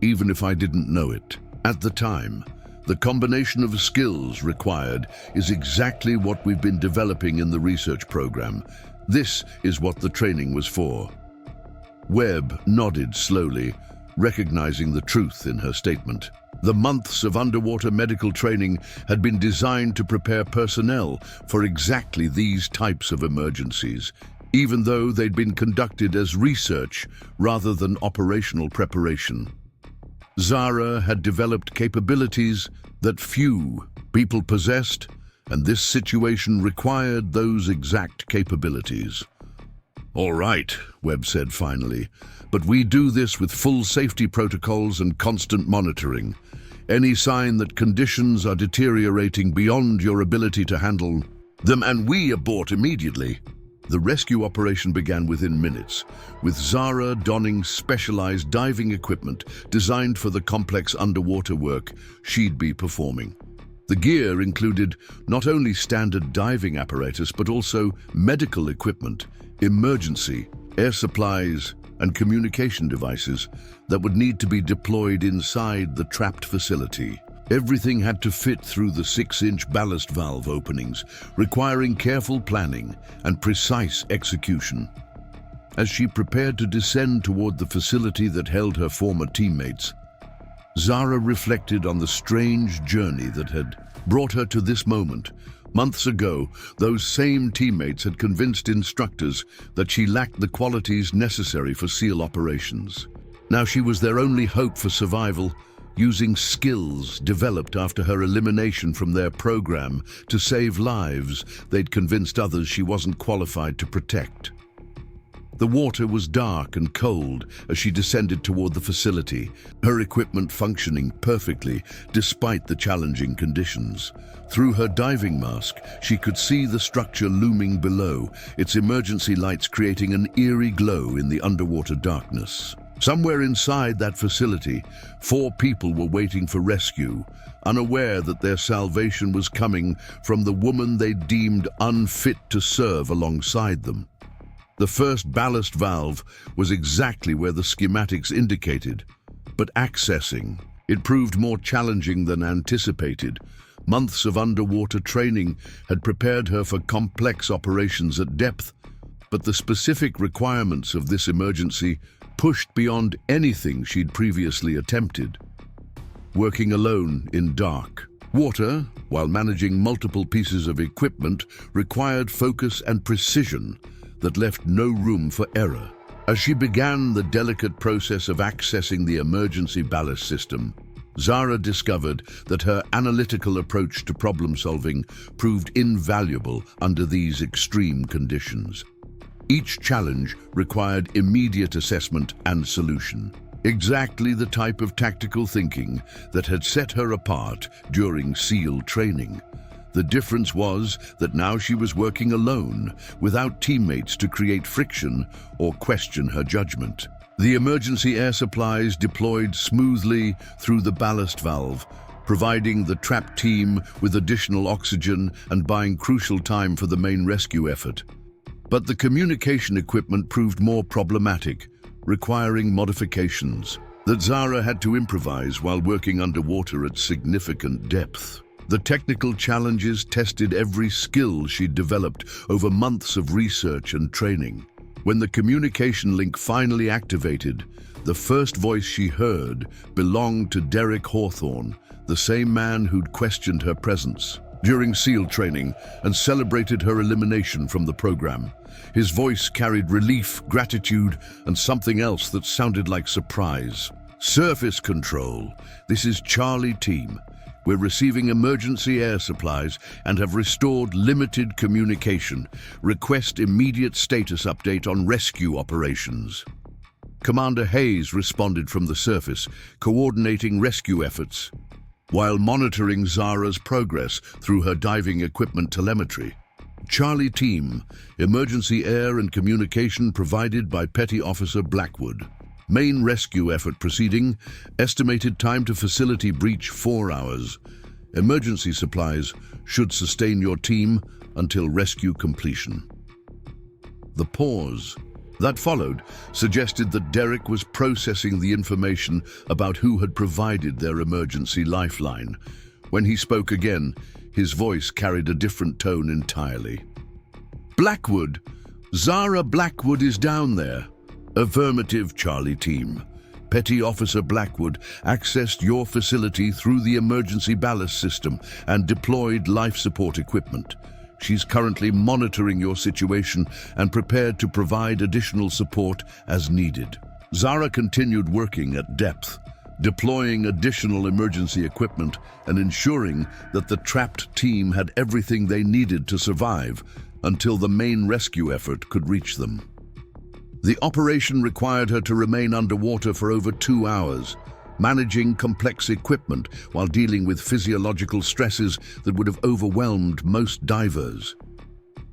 even if I didn't know it. At the time, the combination of skills required is exactly what we've been developing in the research program. This is what the training was for." Webb nodded slowly, recognizing the truth in her statement. The months of underwater medical training had been designed to prepare personnel for exactly these types of emergencies, even though they'd been conducted as research rather than operational preparation. Zara had developed capabilities that few people possessed, and this situation required those exact capabilities. "All right," Webb said finally, "but we do this with full safety protocols and constant monitoring. Any sign that conditions are deteriorating beyond your ability to handle them, and we abort immediately." The rescue operation began within minutes, with Zara donning specialized diving equipment designed for the complex underwater work she'd be performing. The gear included not only standard diving apparatus, but also medical equipment, emergency, air supplies, and communication devices that would need to be deployed inside the trapped facility. Everything had to fit through the 6-inch ballast valve openings, requiring careful planning and precise execution. As she prepared to descend toward the facility that held her former teammates, Zara reflected on the strange journey that had brought her to this moment. Months ago, those same teammates had convinced instructors that she lacked the qualities necessary for SEAL operations. Now she was their only hope for survival, using skills developed after her elimination from their program to save lives they'd convinced others she wasn't qualified to protect. The water was dark and cold as she descended toward the facility, her equipment functioning perfectly despite the challenging conditions. Through her diving mask, she could see the structure looming below, its emergency lights creating an eerie glow in the underwater darkness. Somewhere inside that facility, 4 people were waiting for rescue, unaware that their salvation was coming from the woman they deemed unfit to serve alongside them. The first ballast valve was exactly where the schematics indicated, but accessing it proved more challenging than anticipated. Months of underwater training had prepared her for complex operations at depth, but the specific requirements of this emergency pushed beyond anything she'd previously attempted. Working alone in dark water, while managing multiple pieces of equipment, required focus and precision that left no room for error. As she began the delicate process of accessing the emergency ballast system, Zara discovered that her analytical approach to problem-solving proved invaluable under these extreme conditions. Each challenge required immediate assessment and solution, exactly the type of tactical thinking that had set her apart during SEAL training. The difference was that now she was working alone, without teammates to create friction or question her judgment. The emergency air supplies deployed smoothly through the ballast valve, providing the trapped team with additional oxygen and buying crucial time for the main rescue effort. But the communication equipment proved more problematic, requiring modifications that Zara had to improvise while working underwater at significant depth. The technical challenges tested every skill she'd developed over months of research and training. When the communication link finally activated, the first voice she heard belonged to Derek Hawthorne, the same man who'd questioned her presence during SEAL training and celebrated her elimination from the program. His voice carried relief, gratitude, and something else that sounded like surprise. "Surface Control, this is Charlie Team. We're receiving emergency air supplies and have restored limited communication. Request immediate status update on rescue operations." Commander Hayes responded from the surface, coordinating rescue efforts, while monitoring Zara's progress through her diving equipment telemetry. Charlie Team, emergency air and communication provided by Petty Officer Blackwood. Main rescue effort proceeding, estimated time to facility breach 4 hours. Emergency supplies should sustain your team until rescue completion. The pause that followed suggested that Derek was processing the information about who had provided their emergency lifeline. When he spoke again, his voice carried a different tone entirely. "Blackwood, Zara Blackwood is down there." "Affirmative, Charlie Team. Petty Officer Blackwood accessed your facility through the emergency ballast system and deployed life support equipment. She's currently monitoring your situation and prepared to provide additional support as needed." Zara continued working at depth, deploying additional emergency equipment and ensuring that the trapped team had everything they needed to survive until the main rescue effort could reach them. The operation required her to remain underwater for over 2 hours, managing complex equipment while dealing with physiological stresses that would have overwhelmed most divers.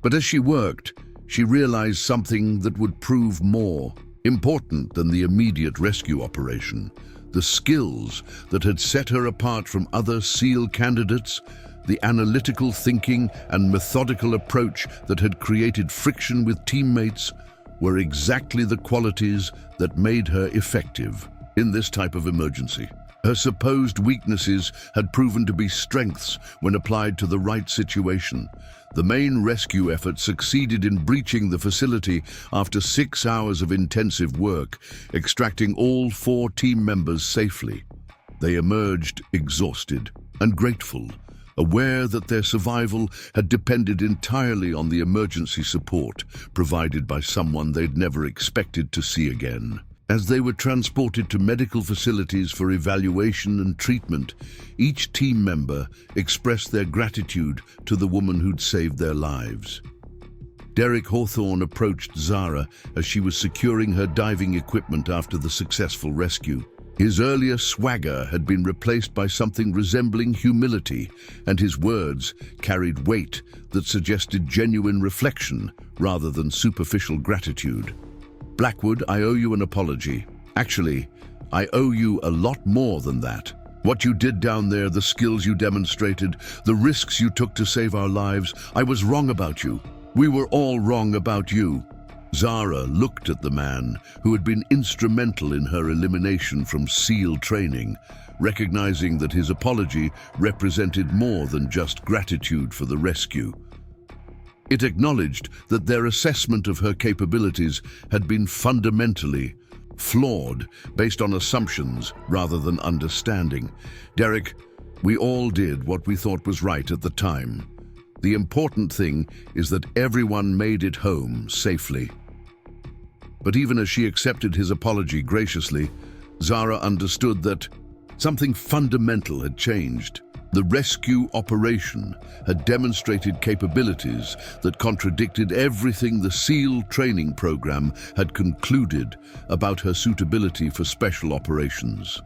But as she worked, she realized something that would prove more important than the immediate rescue operation. The skills that had set her apart from other SEAL candidates, the analytical thinking and methodical approach that had created friction with teammates, were exactly the qualities that made her effective in this type of emergency. Her supposed weaknesses had proven to be strengths when applied to the right situation. The main rescue effort succeeded in breaching the facility after 6 hours of intensive work, extracting all 4 team members safely. They emerged exhausted and grateful, aware that their survival had depended entirely on the emergency support provided by someone they'd never expected to see again. As they were transported to medical facilities for evaluation and treatment, each team member expressed their gratitude to the woman who'd saved their lives. Derek Hawthorne approached Zara as she was securing her diving equipment after the successful rescue. His earlier swagger had been replaced by something resembling humility, and his words carried weight that suggested genuine reflection rather than superficial gratitude. "Blackwood, I owe you an apology. Actually, I owe you a lot more than that. What you did down there, the skills you demonstrated, the risks you took to save our lives, I was wrong about you. We were all wrong about you." Zara looked at the man who had been instrumental in her elimination from SEAL training, recognizing that his apology represented more than just gratitude for the rescue. It acknowledged that their assessment of her capabilities had been fundamentally flawed, based on assumptions rather than understanding. "Derek, we all did what we thought was right at the time. The important thing is that everyone made it home safely." But even as she accepted his apology graciously, Zara understood that something fundamental had changed. The rescue operation had demonstrated capabilities that contradicted everything the SEAL training program had concluded about her suitability for special operations.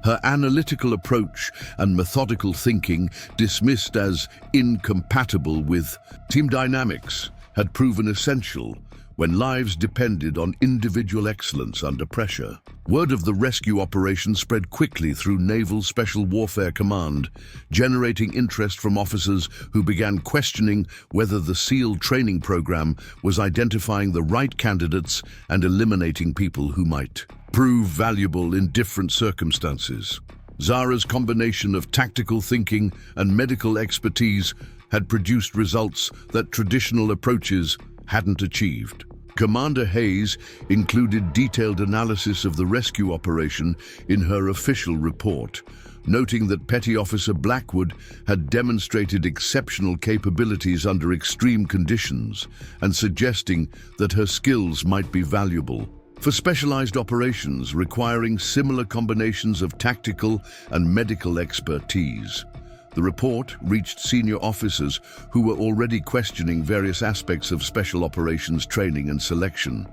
Her analytical approach and methodical thinking, dismissed as incompatible with team dynamics, had proven essential when lives depended on individual excellence under pressure. Word of the rescue operation spread quickly through Naval Special Warfare Command, generating interest from officers who began questioning whether the SEAL training program was identifying the right candidates and eliminating people who might prove valuable in different circumstances. Zara's combination of tactical thinking and medical expertise had produced results that traditional approaches hadn't achieved. Commander Hayes included detailed analysis of the rescue operation in her official report, noting that Petty Officer Blackwood had demonstrated exceptional capabilities under extreme conditions and suggesting that her skills might be valuable for specialized operations requiring similar combinations of tactical and medical expertise. The report reached senior officers who were already questioning various aspects of special operations training and selection.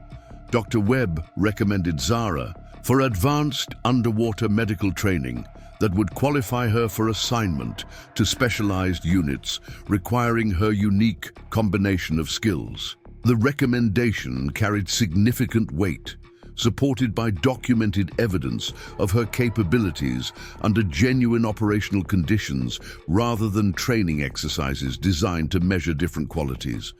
Dr. Webb recommended Zara for advanced underwater medical training that would qualify her for assignment to specialized units requiring her unique combination of skills. The recommendation carried significant weight, supported by documented evidence of her capabilities under genuine operational conditions rather than training exercises designed to measure different qualities.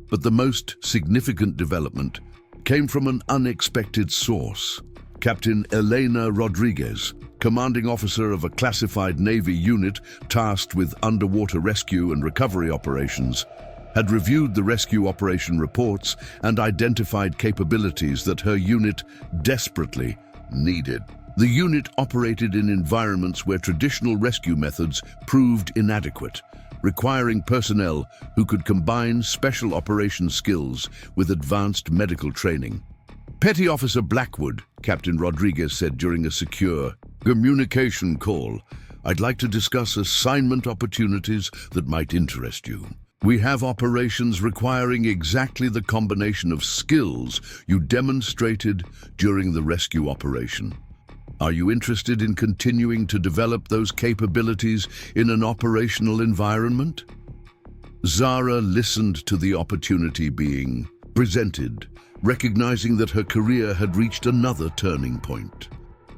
But the most significant development came from an unexpected source. Captain Elena Rodriguez, commanding officer of a classified Navy unit tasked with underwater rescue and recovery operations, had reviewed the rescue operation reports and identified capabilities that her unit desperately needed. The unit operated in environments where traditional rescue methods proved inadequate, requiring personnel who could combine special operations skills with advanced medical training. "Petty Officer Blackwood," Captain Rodriguez said during a secure communication call, "I'd like to discuss assignment opportunities that might interest you. We have operations requiring exactly the combination of skills you demonstrated during the rescue operation. Are you interested in continuing to develop those capabilities in an operational environment?" Zara listened to the opportunity being presented, recognizing that her career had reached another turning point.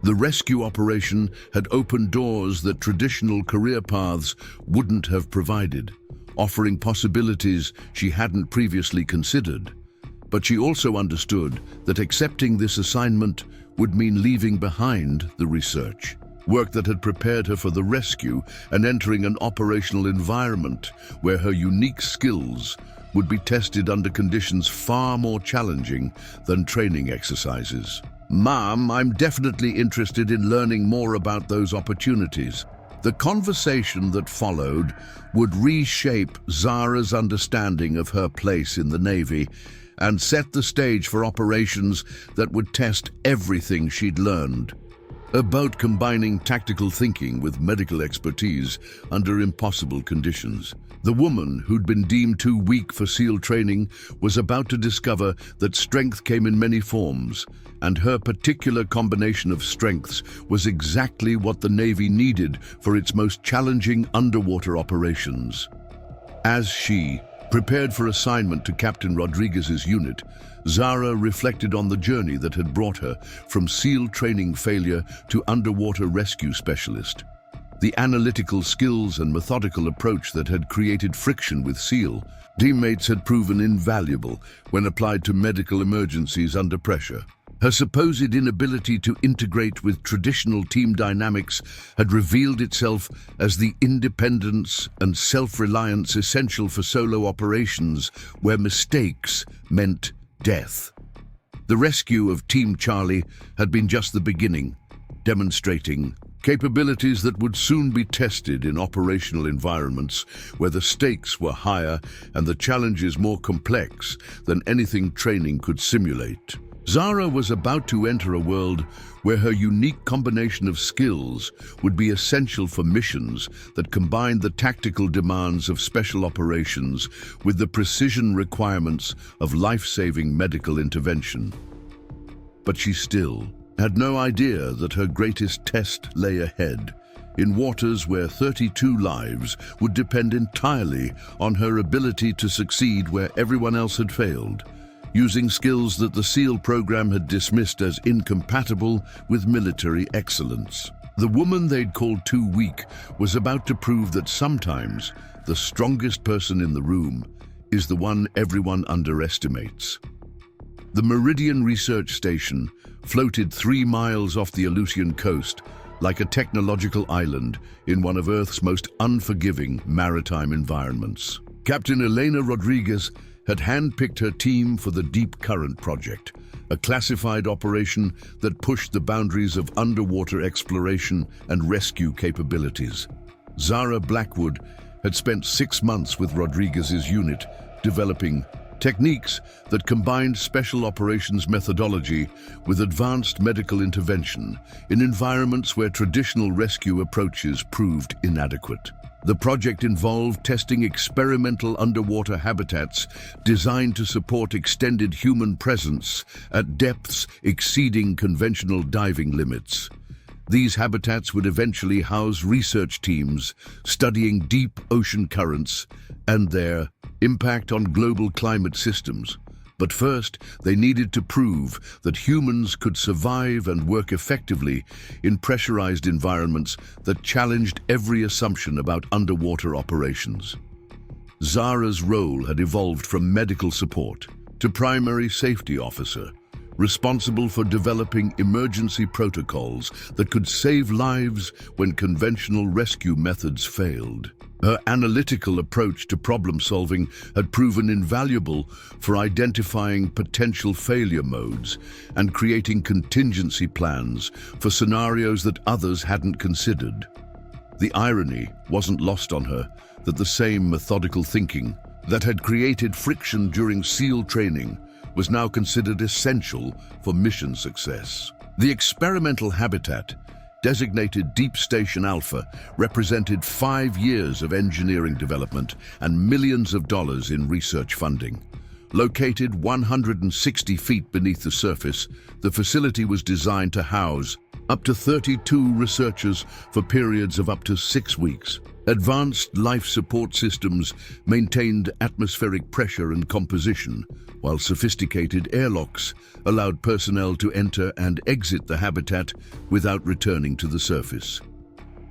The rescue operation had opened doors that traditional career paths wouldn't have provided, offering possibilities she hadn't previously considered. But she also understood that accepting this assignment would mean leaving behind the research, work that had prepared her for the rescue and entering an operational environment where her unique skills would be tested under conditions far more challenging than training exercises. "Ma'am, I'm definitely interested in learning more about those opportunities." The conversation that followed would reshape Zara's understanding of her place in the Navy and set the stage for operations that would test everything she'd learned. About combining tactical thinking with medical expertise under impossible conditions. The woman, who'd been deemed too weak for SEAL training, was about to discover that strength came in many forms, and her particular combination of strengths was exactly what the Navy needed for its most challenging underwater operations. As she prepared for assignment to Captain Rodriguez's unit, Zara reflected on the journey that had brought her from SEAL training failure to underwater rescue specialist. The analytical skills and methodical approach that had created friction with SEAL teammates had proven invaluable when applied to medical emergencies under pressure. Her supposed inability to integrate with traditional team dynamics had revealed itself as the independence and self-reliance essential for solo operations where mistakes meant death. The rescue of Team Charlie had been just the beginning, demonstrating capabilities that would soon be tested in operational environments where the stakes were higher and the challenges more complex than anything training could simulate. Zara was about to enter a world where her unique combination of skills would be essential for missions that combined the tactical demands of special operations with the precision requirements of life-saving medical intervention. But she still had no idea that her greatest test lay ahead, in waters where 32 lives would depend entirely on her ability to succeed where everyone else had failed, using skills that the SEAL program had dismissed as incompatible with military excellence. The woman they'd called too weak was about to prove that sometimes the strongest person in the room is the one everyone underestimates. The Meridian Research Station floated 3 miles off the Aleutian coast like a technological island in one of Earth's most unforgiving maritime environments. Captain Elena Rodriguez had handpicked her team for the Deep Current project, a classified operation that pushed the boundaries of underwater exploration and rescue capabilities. Zara Blackwood had spent 6 months with Rodriguez's unit, developing techniques that combined special operations methodology with advanced medical intervention in environments where traditional rescue approaches proved inadequate. The project involved testing experimental underwater habitats designed to support extended human presence at depths exceeding conventional diving limits. These habitats would eventually house research teams studying deep ocean currents and their impact on global climate systems. But first, they needed to prove that humans could survive and work effectively in pressurized environments that challenged every assumption about underwater operations. Zara's role had evolved from medical support to primary safety officer, responsible for developing emergency protocols that could save lives when conventional rescue methods failed. Her analytical approach to problem-solving had proven invaluable for identifying potential failure modes and creating contingency plans for scenarios that others hadn't considered. The irony wasn't lost on her that the same methodical thinking that had created friction during SEAL training was now considered essential for mission success. The experimental habitat, designated Deep Station Alpha, represented 5 years of engineering development and millions of dollars in research funding. Located 160 feet beneath the surface, the facility was designed to house up to 32 researchers for periods of up to 6 weeks. Advanced life support systems maintained atmospheric pressure and composition, while sophisticated airlocks allowed personnel to enter and exit the habitat without returning to the surface.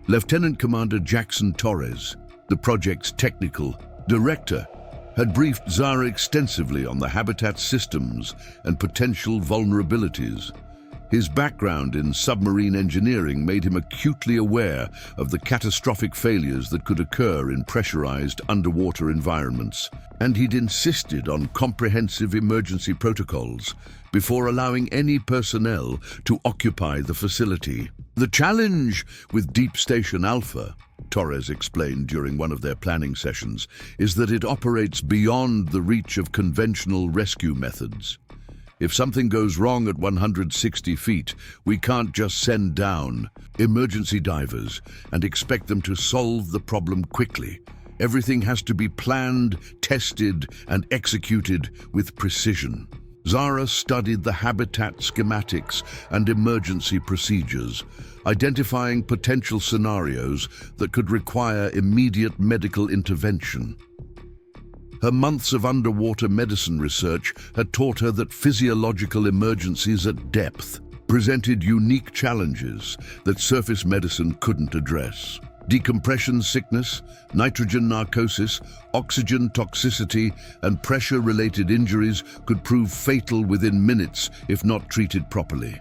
Lieutenant Commander Jackson Torres, the project's technical director, had briefed Zara extensively on the habitat's systems and potential vulnerabilities. His background in submarine engineering made him acutely aware of the catastrophic failures that could occur in pressurized underwater environments, and he'd insisted on comprehensive emergency protocols before allowing any personnel to occupy the facility. "The challenge with Deep Station Alpha," Torres explained during one of their planning sessions, "is that it operates beyond the reach of conventional rescue methods. If something goes wrong at 160 feet, we can't just send down emergency divers and expect them to solve the problem quickly. Everything has to be planned, tested, and executed with precision." Zara studied the habitat schematics and emergency procedures, identifying potential scenarios that could require immediate medical intervention. Her months of underwater medicine research had taught her that physiological emergencies at depth presented unique challenges that surface medicine couldn't address. Decompression sickness, nitrogen narcosis, oxygen toxicity, and pressure-related injuries could prove fatal within minutes if not treated properly.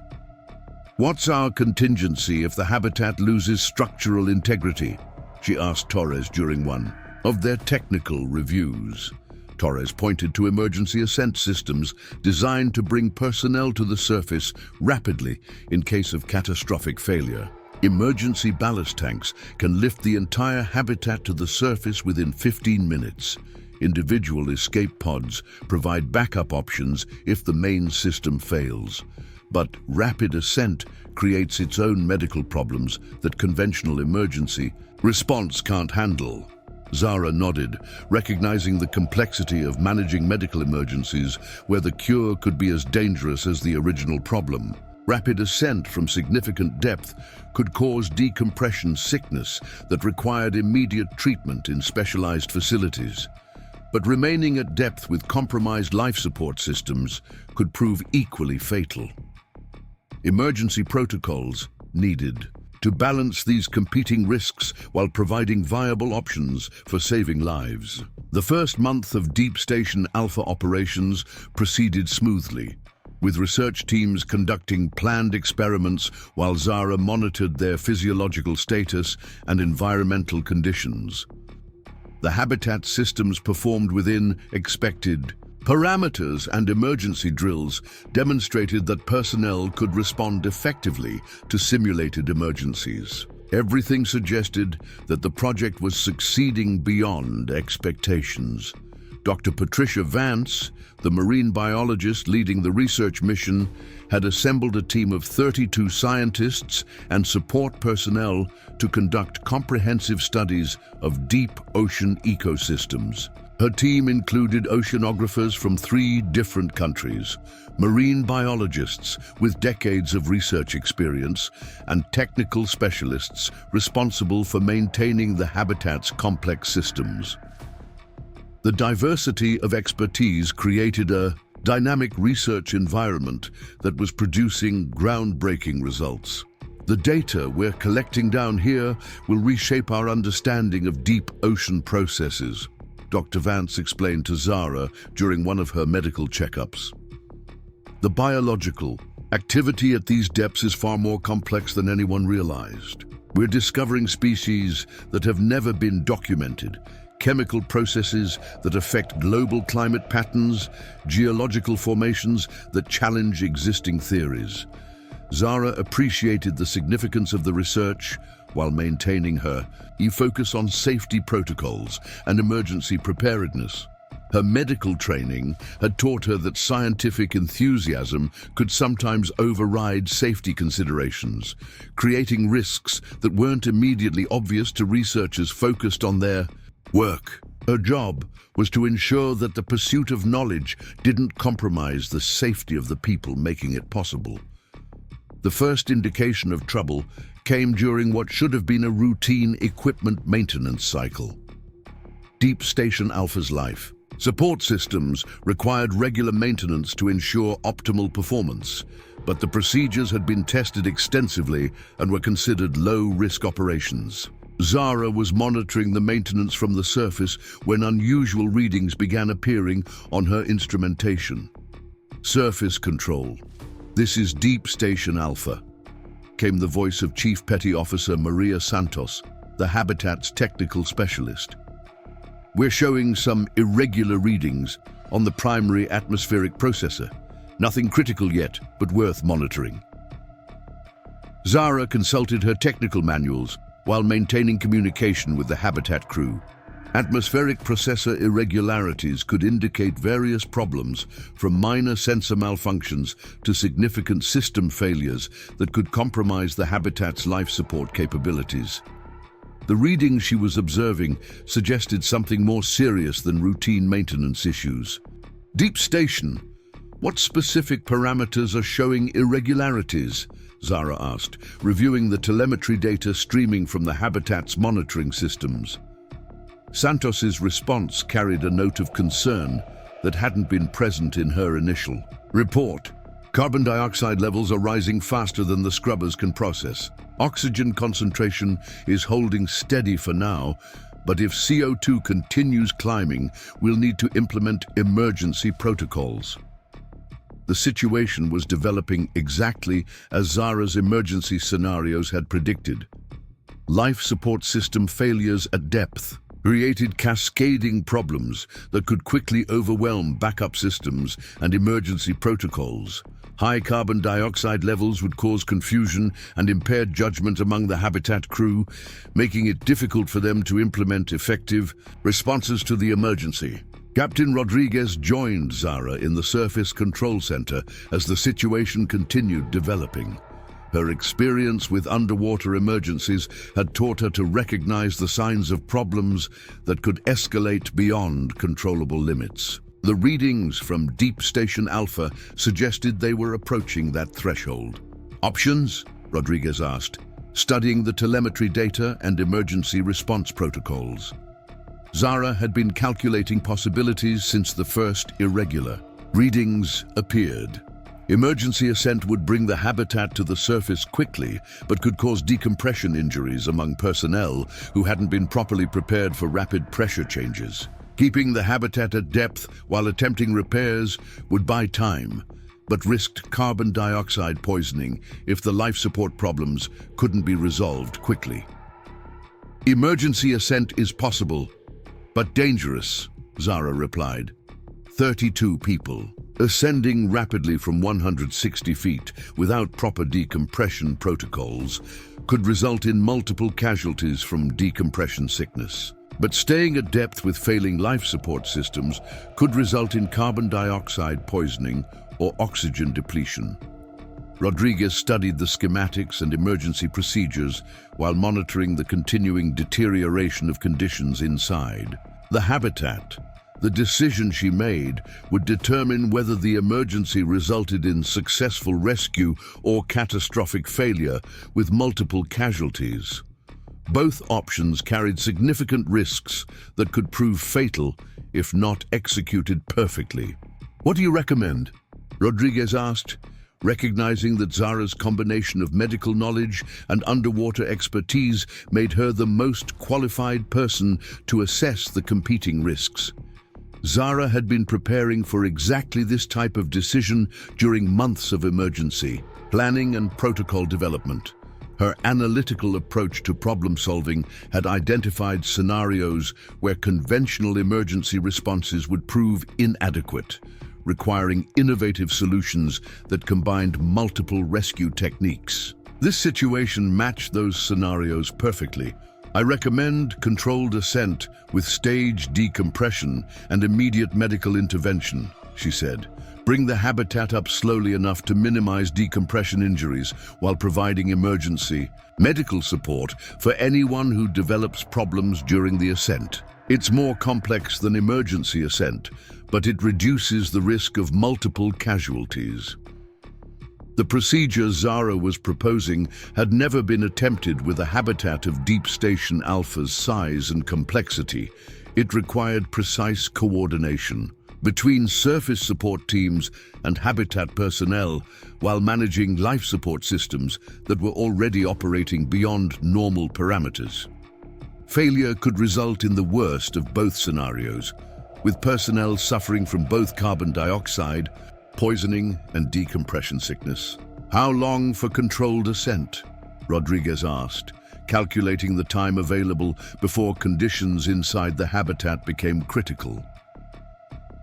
"What's our contingency if the habitat loses structural integrity?" she asked Torres during one of their technical reviews. Torres pointed to emergency ascent systems designed to bring personnel to the surface rapidly in case of catastrophic failure. Emergency ballast tanks can lift the entire habitat to the surface within 15 minutes. Individual escape pods provide backup options if the main system fails. But rapid ascent creates its own medical problems that conventional emergency response can't handle. Zara nodded, recognizing the complexity of managing medical emergencies where the cure could be as dangerous as the original problem. Rapid ascent from significant depth could cause decompression sickness that required immediate treatment in specialized facilities. But remaining at depth with compromised life support systems could prove equally fatal. Emergency protocols needed to balance these competing risks while providing viable options for saving lives. The first month of Deep Station Alpha operations proceeded smoothly, with research teams conducting planned experiments while Zara monitored their physiological status and environmental conditions. The habitat systems performed within expected parameters, and emergency drills demonstrated that personnel could respond effectively to simulated emergencies. Everything suggested that the project was succeeding beyond expectations. Dr. Patricia Vance, the marine biologist leading the research mission, had assembled a team of 32 scientists and support personnel to conduct comprehensive studies of deep ocean ecosystems. Her team included oceanographers from 3 different countries, marine biologists with decades of research experience, and technical specialists responsible for maintaining the habitat's complex systems. The diversity of expertise created a dynamic research environment that was producing groundbreaking results. The data we're collecting down here will reshape our understanding of deep ocean processes, Dr. Vance explained to Zara during one of her medical checkups. The biological activity at these depths is far more complex than anyone realized. We're discovering species that have never been documented, chemical processes that affect global climate patterns, geological formations that challenge existing theories. Zara appreciated the significance of the research while maintaining her focus on safety protocols and emergency preparedness. Her medical training had taught her that scientific enthusiasm could sometimes override safety considerations, creating risks that weren't immediately obvious to researchers focused on their work. Her job was to ensure that the pursuit of knowledge didn't compromise the safety of the people making it possible. The first indication of trouble came during what should have been a routine equipment maintenance cycle. Deep Station Alpha's life support systems required regular maintenance to ensure optimal performance, but the procedures had been tested extensively and were considered low-risk operations. Zara was monitoring the maintenance from the surface when unusual readings began appearing on her instrumentation. Surface control. "This is Deep Station Alpha," came the voice of Chief Petty Officer Maria Santos, the habitat's technical specialist. "We're showing some irregular readings on the primary atmospheric processor. Nothing critical yet, but worth monitoring." Zara consulted her technical manuals while maintaining communication with the habitat crew. Atmospheric processor irregularities could indicate various problems, from minor sensor malfunctions to significant system failures that could compromise the habitat's life support capabilities. The readings she was observing suggested something more serious than routine maintenance issues. "Deep Station, what specific parameters are showing irregularities?" Zara asked, reviewing the telemetry data streaming from the habitat's monitoring systems. Santos's response carried a note of concern that hadn't been present in her initial report. "Carbon dioxide levels are rising faster than the scrubbers can process. Oxygen concentration is holding steady for now, but if CO2 continues climbing, we'll need to implement emergency protocols." The situation was developing exactly as Zara's emergency scenarios had predicted. Life support system failures at depth created cascading problems that could quickly overwhelm backup systems and emergency protocols. High carbon dioxide levels would cause confusion and impaired judgment among the habitat crew, making it difficult for them to implement effective responses to the emergency. Captain Rodriguez joined Zara in the Surface Control Center as the situation continued developing. Her experience with underwater emergencies had taught her to recognize the signs of problems that could escalate beyond controllable limits. The readings from Deep Station Alpha suggested they were approaching that threshold. "Options?" Rodriguez asked, studying the telemetry data and emergency response protocols. Zara had been calculating possibilities since the first irregular readings appeared. Emergency ascent would bring the habitat to the surface quickly, but could cause decompression injuries among personnel who hadn't been properly prepared for rapid pressure changes. Keeping the habitat at depth while attempting repairs would buy time, but risked carbon dioxide poisoning if the life support problems couldn't be resolved quickly. "Emergency ascent is possible, but dangerous," Zara replied. 32 people, ascending rapidly from 160 feet without proper decompression protocols, could result in multiple casualties from decompression sickness. But staying at depth with failing life support systems could result in carbon dioxide poisoning or oxygen depletion. Rodriguez studied the schematics and emergency procedures while monitoring the continuing deterioration of conditions inside the habitat. The decision she made would determine whether the emergency resulted in successful rescue or catastrophic failure with multiple casualties. Both options carried significant risks that could prove fatal if not executed perfectly. "What do you recommend?" Rodriguez asked, recognizing that Zara's combination of medical knowledge and underwater expertise made her the most qualified person to assess the competing risks. Zara had been preparing for exactly this type of decision during months of emergency planning and protocol development. Her analytical approach to problem-solving had identified scenarios where conventional emergency responses would prove inadequate, requiring innovative solutions that combined multiple rescue techniques. This situation matched those scenarios perfectly. "I recommend controlled ascent with staged decompression and immediate medical intervention," she said. "Bring the habitat up slowly enough to minimize decompression injuries while providing emergency medical support for anyone who develops problems during the ascent. It's more complex than emergency ascent, but it reduces the risk of multiple casualties." The procedure Zara was proposing had never been attempted with a habitat of Deep Station Alpha's size and complexity. It required precise coordination between surface support teams and habitat personnel while managing life support systems that were already operating beyond normal parameters. Failure could result in the worst of both scenarios, with personnel suffering from both carbon dioxide poisoning and decompression sickness. How long for controlled ascent? Rodriguez asked, calculating the time available before conditions inside the habitat became critical.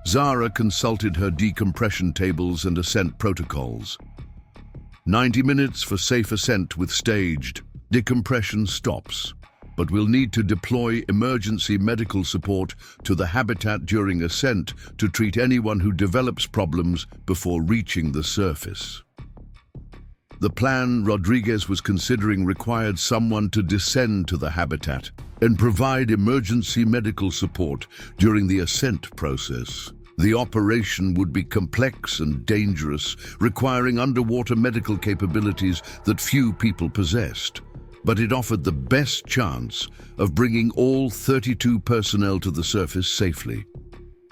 Zara consulted her decompression tables and ascent protocols. 90 minutes for safe ascent with staged decompression stops, but we'll need to deploy emergency medical support to the habitat during ascent to treat anyone who develops problems before reaching the surface. The plan Rodriguez was considering required someone to descend to the habitat and provide emergency medical support during the ascent process. The operation would be complex and dangerous, requiring underwater medical capabilities that few people possessed. But it offered the best chance of bringing all 32 personnel to the surface safely.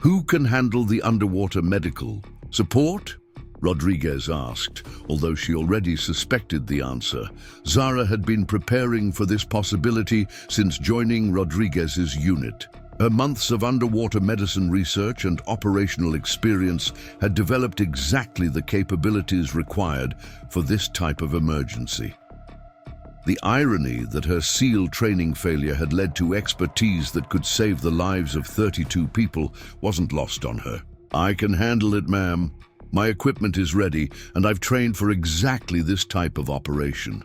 Who can handle the underwater medical support? Rodriguez asked, although she already suspected the answer. Zara had been preparing for this possibility since joining Rodriguez's unit. Her months of underwater medicine research and operational experience had developed exactly the capabilities required for this type of emergency. The irony that her SEAL training failure had led to expertise that could save the lives of 32 people wasn't lost on her. "I can handle it, ma'am. My equipment is ready, and I've trained for exactly this type of operation."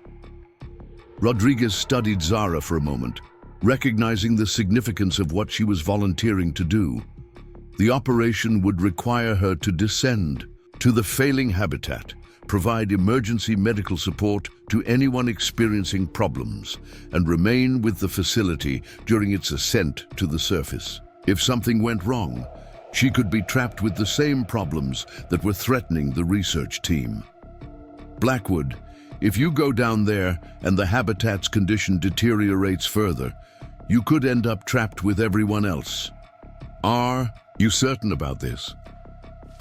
Rodriguez studied Zara for a moment, recognizing the significance of what she was volunteering to do. The operation would require her to descend to the failing habitat, provide emergency medical support to anyone experiencing problems, and remain with the facility during its ascent to the surface. If something went wrong, she could be trapped with the same problems that were threatening the research team. "Blackwood, if you go down there and the habitat's condition deteriorates further, you could end up trapped with everyone else. Are you certain about this?"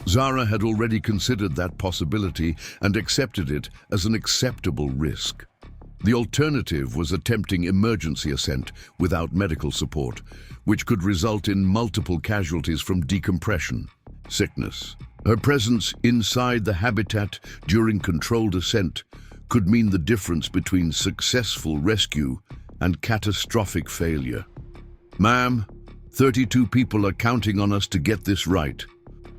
Zara had already considered that possibility and accepted it as an acceptable risk. The alternative was attempting emergency ascent without medical support, which could result in multiple casualties from decompression, sickness. Her presence inside the habitat during controlled ascent could mean the difference between successful rescue and catastrophic failure. "Ma'am, 32 people are counting on us to get this right.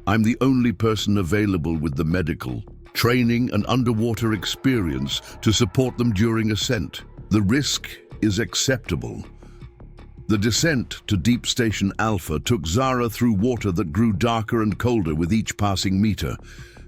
I'm the only person available with the medical, training and underwater experience to support them during ascent. The risk is acceptable." The descent to Deep Station Alpha took Zara through water that grew darker and colder with each passing meter.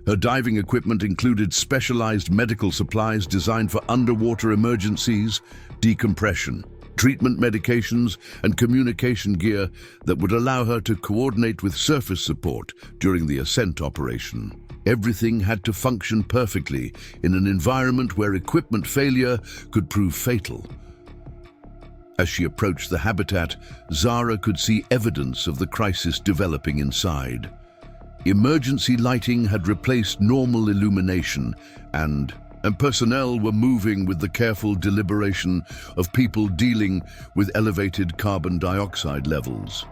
Her diving equipment included specialized medical supplies designed for underwater emergencies, decompression, treatment medications, and communication gear that would allow her to coordinate with surface support during the ascent operation. Everything had to function perfectly in an environment where equipment failure could prove fatal. As she approached the habitat, Zara could see evidence of the crisis developing inside. Emergency lighting had replaced normal illumination, and personnel were moving with the careful deliberation of people dealing with elevated carbon dioxide levels.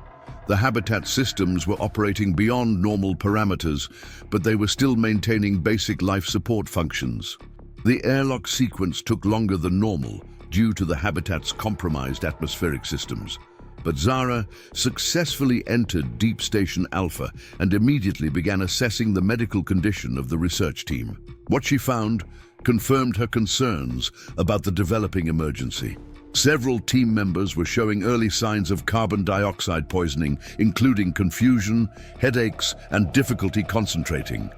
The habitat systems were operating beyond normal parameters, but they were still maintaining basic life support functions. The airlock sequence took longer than normal due to the habitat's compromised atmospheric systems. But Zara successfully entered Deep Station Alpha and immediately began assessing the medical condition of the research team. What she found confirmed her concerns about the developing emergency. Several team members were showing early signs of carbon dioxide poisoning, including confusion, headaches, and difficulty concentrating.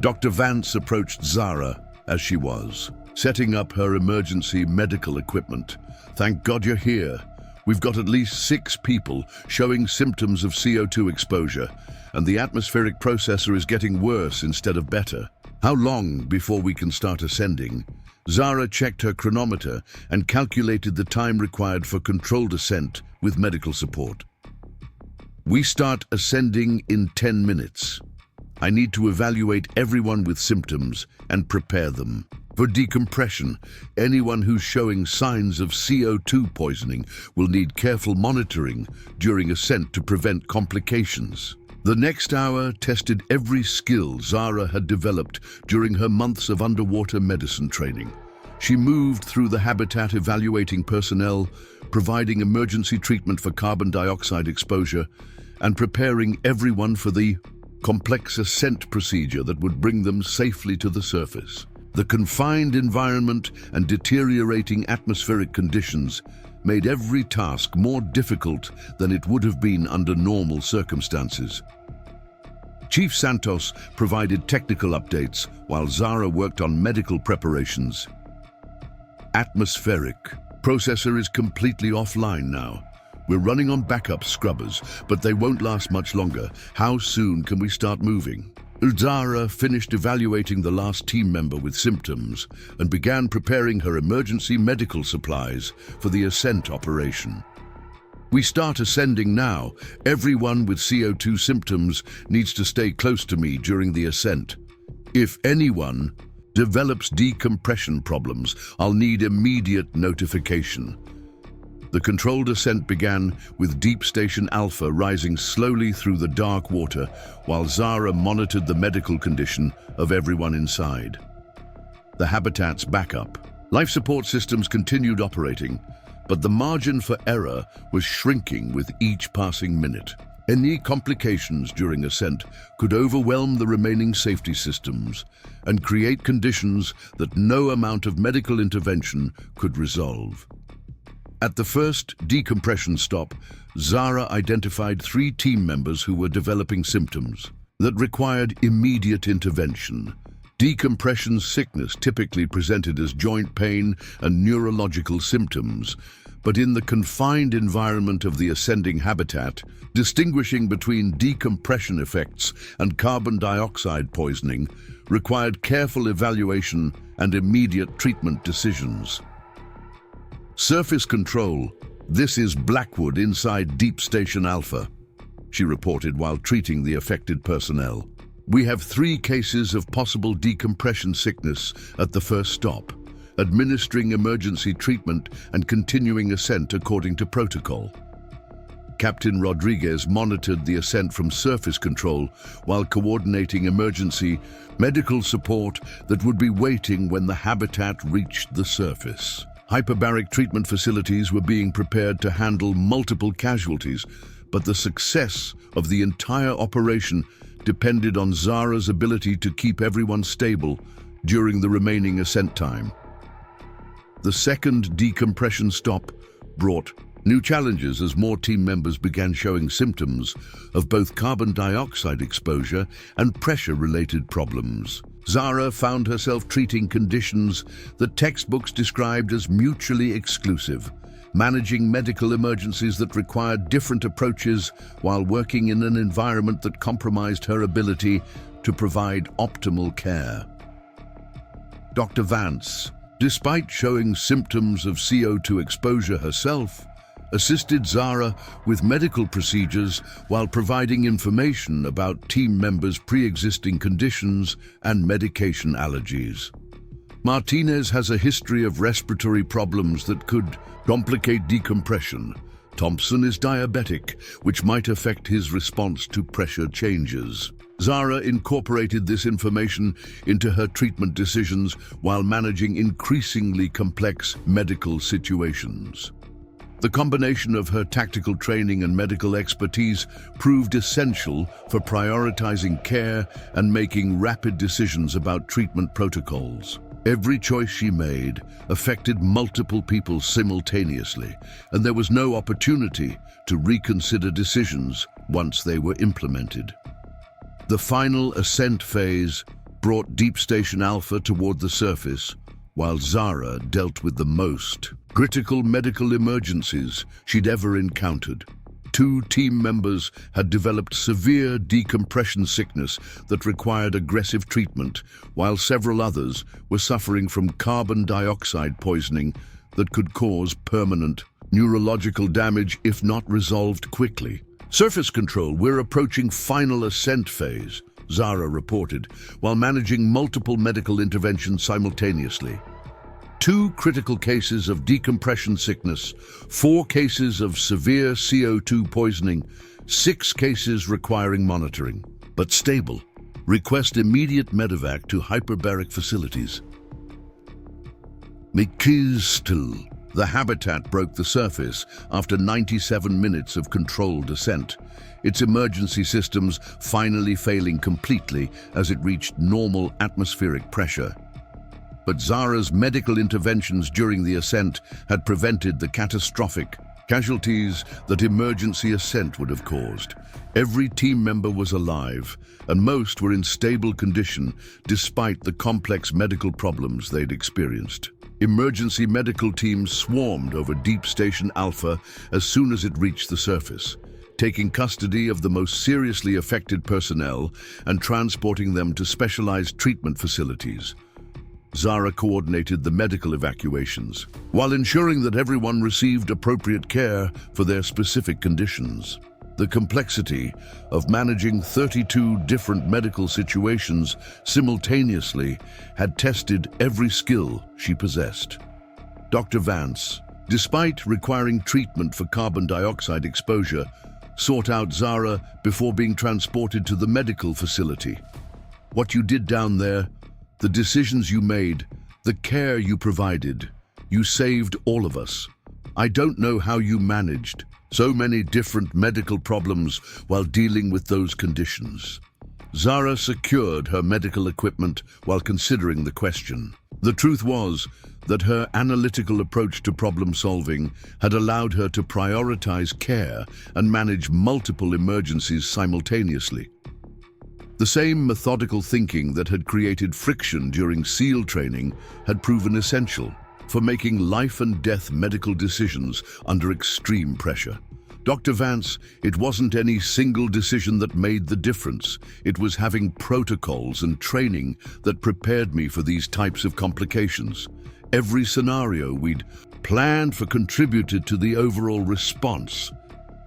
Dr. Vance approached Zara as she was, setting up her emergency medical equipment. "Thank God you're here. We've got at least 6 people showing symptoms of CO2 exposure, and the atmospheric processor is getting worse instead of better. How long before we can start ascending?" Zara checked her chronometer and calculated the time required for controlled ascent with medical support. "We start ascending in 10 minutes. I need to evaluate everyone with symptoms and prepare them. For decompression, anyone who's showing signs of CO2 poisoning will need careful monitoring during ascent to prevent complications." The next hour tested every skill Zara had developed during her months of underwater medicine training. She moved through the habitat evaluating personnel, providing emergency treatment for carbon dioxide exposure, and preparing everyone for the complex ascent procedure that would bring them safely to the surface. The confined environment and deteriorating atmospheric conditions made every task more difficult than it would have been under normal circumstances. Chief Santos provided technical updates while Zara worked on medical preparations. Atmospheric. Processor is completely offline now. We're running on backup scrubbers, but they won't last much longer. How soon can we start moving? Zara finished evaluating the last team member with symptoms and began preparing her emergency medical supplies for the ascent operation. We start ascending now. Everyone with CO2 symptoms needs to stay close to me during the ascent. If anyone develops decompression problems, I'll need immediate notification. The controlled ascent began with Deep Station Alpha rising slowly through the dark water while Zara monitored the medical condition of everyone inside. The habitat's backup. Life support systems continued operating, but the margin for error was shrinking with each passing minute. Any complications during ascent could overwhelm the remaining safety systems and create conditions that no amount of medical intervention could resolve. At the first decompression stop, Zara identified 3 team members who were developing symptoms that required immediate intervention. Decompression sickness typically presented as joint pain and neurological symptoms, but in the confined environment of the ascending habitat, distinguishing between decompression effects and carbon dioxide poisoning required careful evaluation and immediate treatment decisions. Surface control. This is Blackwood inside Deep Station Alpha, she reported while treating the affected personnel. We have 3 cases of possible decompression sickness at the first stop, administering emergency treatment and continuing ascent according to protocol. Captain Rodriguez monitored the ascent from surface control while coordinating emergency medical support that would be waiting when the habitat reached the surface. Hyperbaric treatment facilities were being prepared to handle multiple casualties, but the success of the entire operation depended on Zara's ability to keep everyone stable during the remaining ascent time. The second decompression stop brought new challenges as more team members began showing symptoms of both carbon dioxide exposure and pressure-related problems. Zara found herself treating conditions that textbooks described as mutually exclusive, managing medical emergencies that required different approaches while working in an environment that compromised her ability to provide optimal care. Dr. Vance, despite showing symptoms of CO2 exposure herself, assisted Zara with medical procedures while providing information about team members' pre-existing conditions and medication allergies. Martinez has a history of respiratory problems that could complicate decompression. Thompson is diabetic, which might affect his response to pressure changes. Zara incorporated this information into her treatment decisions while managing increasingly complex medical situations. The combination of her tactical training and medical expertise proved essential for prioritizing care and making rapid decisions about treatment protocols. Every choice she made affected multiple people simultaneously, and there was no opportunity to reconsider decisions once they were implemented. The final ascent phase brought Deep Station Alpha toward the surface, while Zara dealt with the most critical medical emergencies she'd ever encountered. 2 team members had developed severe decompression sickness that required aggressive treatment, while several others were suffering from carbon dioxide poisoning that could cause permanent neurological damage if not resolved quickly. Surface control, we're approaching final ascent phase, Zara reported, while managing multiple medical interventions simultaneously. 2 critical cases of decompression sickness, 4 cases of severe CO2 poisoning, 6 cases requiring monitoring, but stable. Request immediate medevac to hyperbaric facilities. Kestrel. The habitat broke the surface after 97 minutes of controlled ascent, its emergency systems finally failing completely as it reached normal atmospheric pressure. But Zara's medical interventions during the ascent had prevented the catastrophic casualties that emergency ascent would have caused. Every team member was alive, and most were in stable condition despite the complex medical problems they'd experienced. Emergency medical teams swarmed over Deep Station Alpha as soon as it reached the surface, taking custody of the most seriously affected personnel and transporting them to specialized treatment facilities. Zara coordinated the medical evacuations, while ensuring that everyone received appropriate care for their specific conditions. The complexity of managing 32 different medical situations simultaneously had tested every skill she possessed. Dr. Vance, despite requiring treatment for carbon dioxide exposure, sought out Zara before being transported to the medical facility. What you did down there, the decisions you made, the care you provided, you saved all of us. I don't know how you managed so many different medical problems while dealing with those conditions. Zara secured her medical equipment while considering the question. The truth was that her analytical approach to problem solving had allowed her to prioritize care and manage multiple emergencies simultaneously. The same methodical thinking that had created friction during SEAL training had proven essential for making life and death medical decisions under extreme pressure. Dr. Vance, it wasn't any single decision that made the difference. It was having protocols and training that prepared me for these types of complications. Every scenario we'd planned for contributed to the overall response.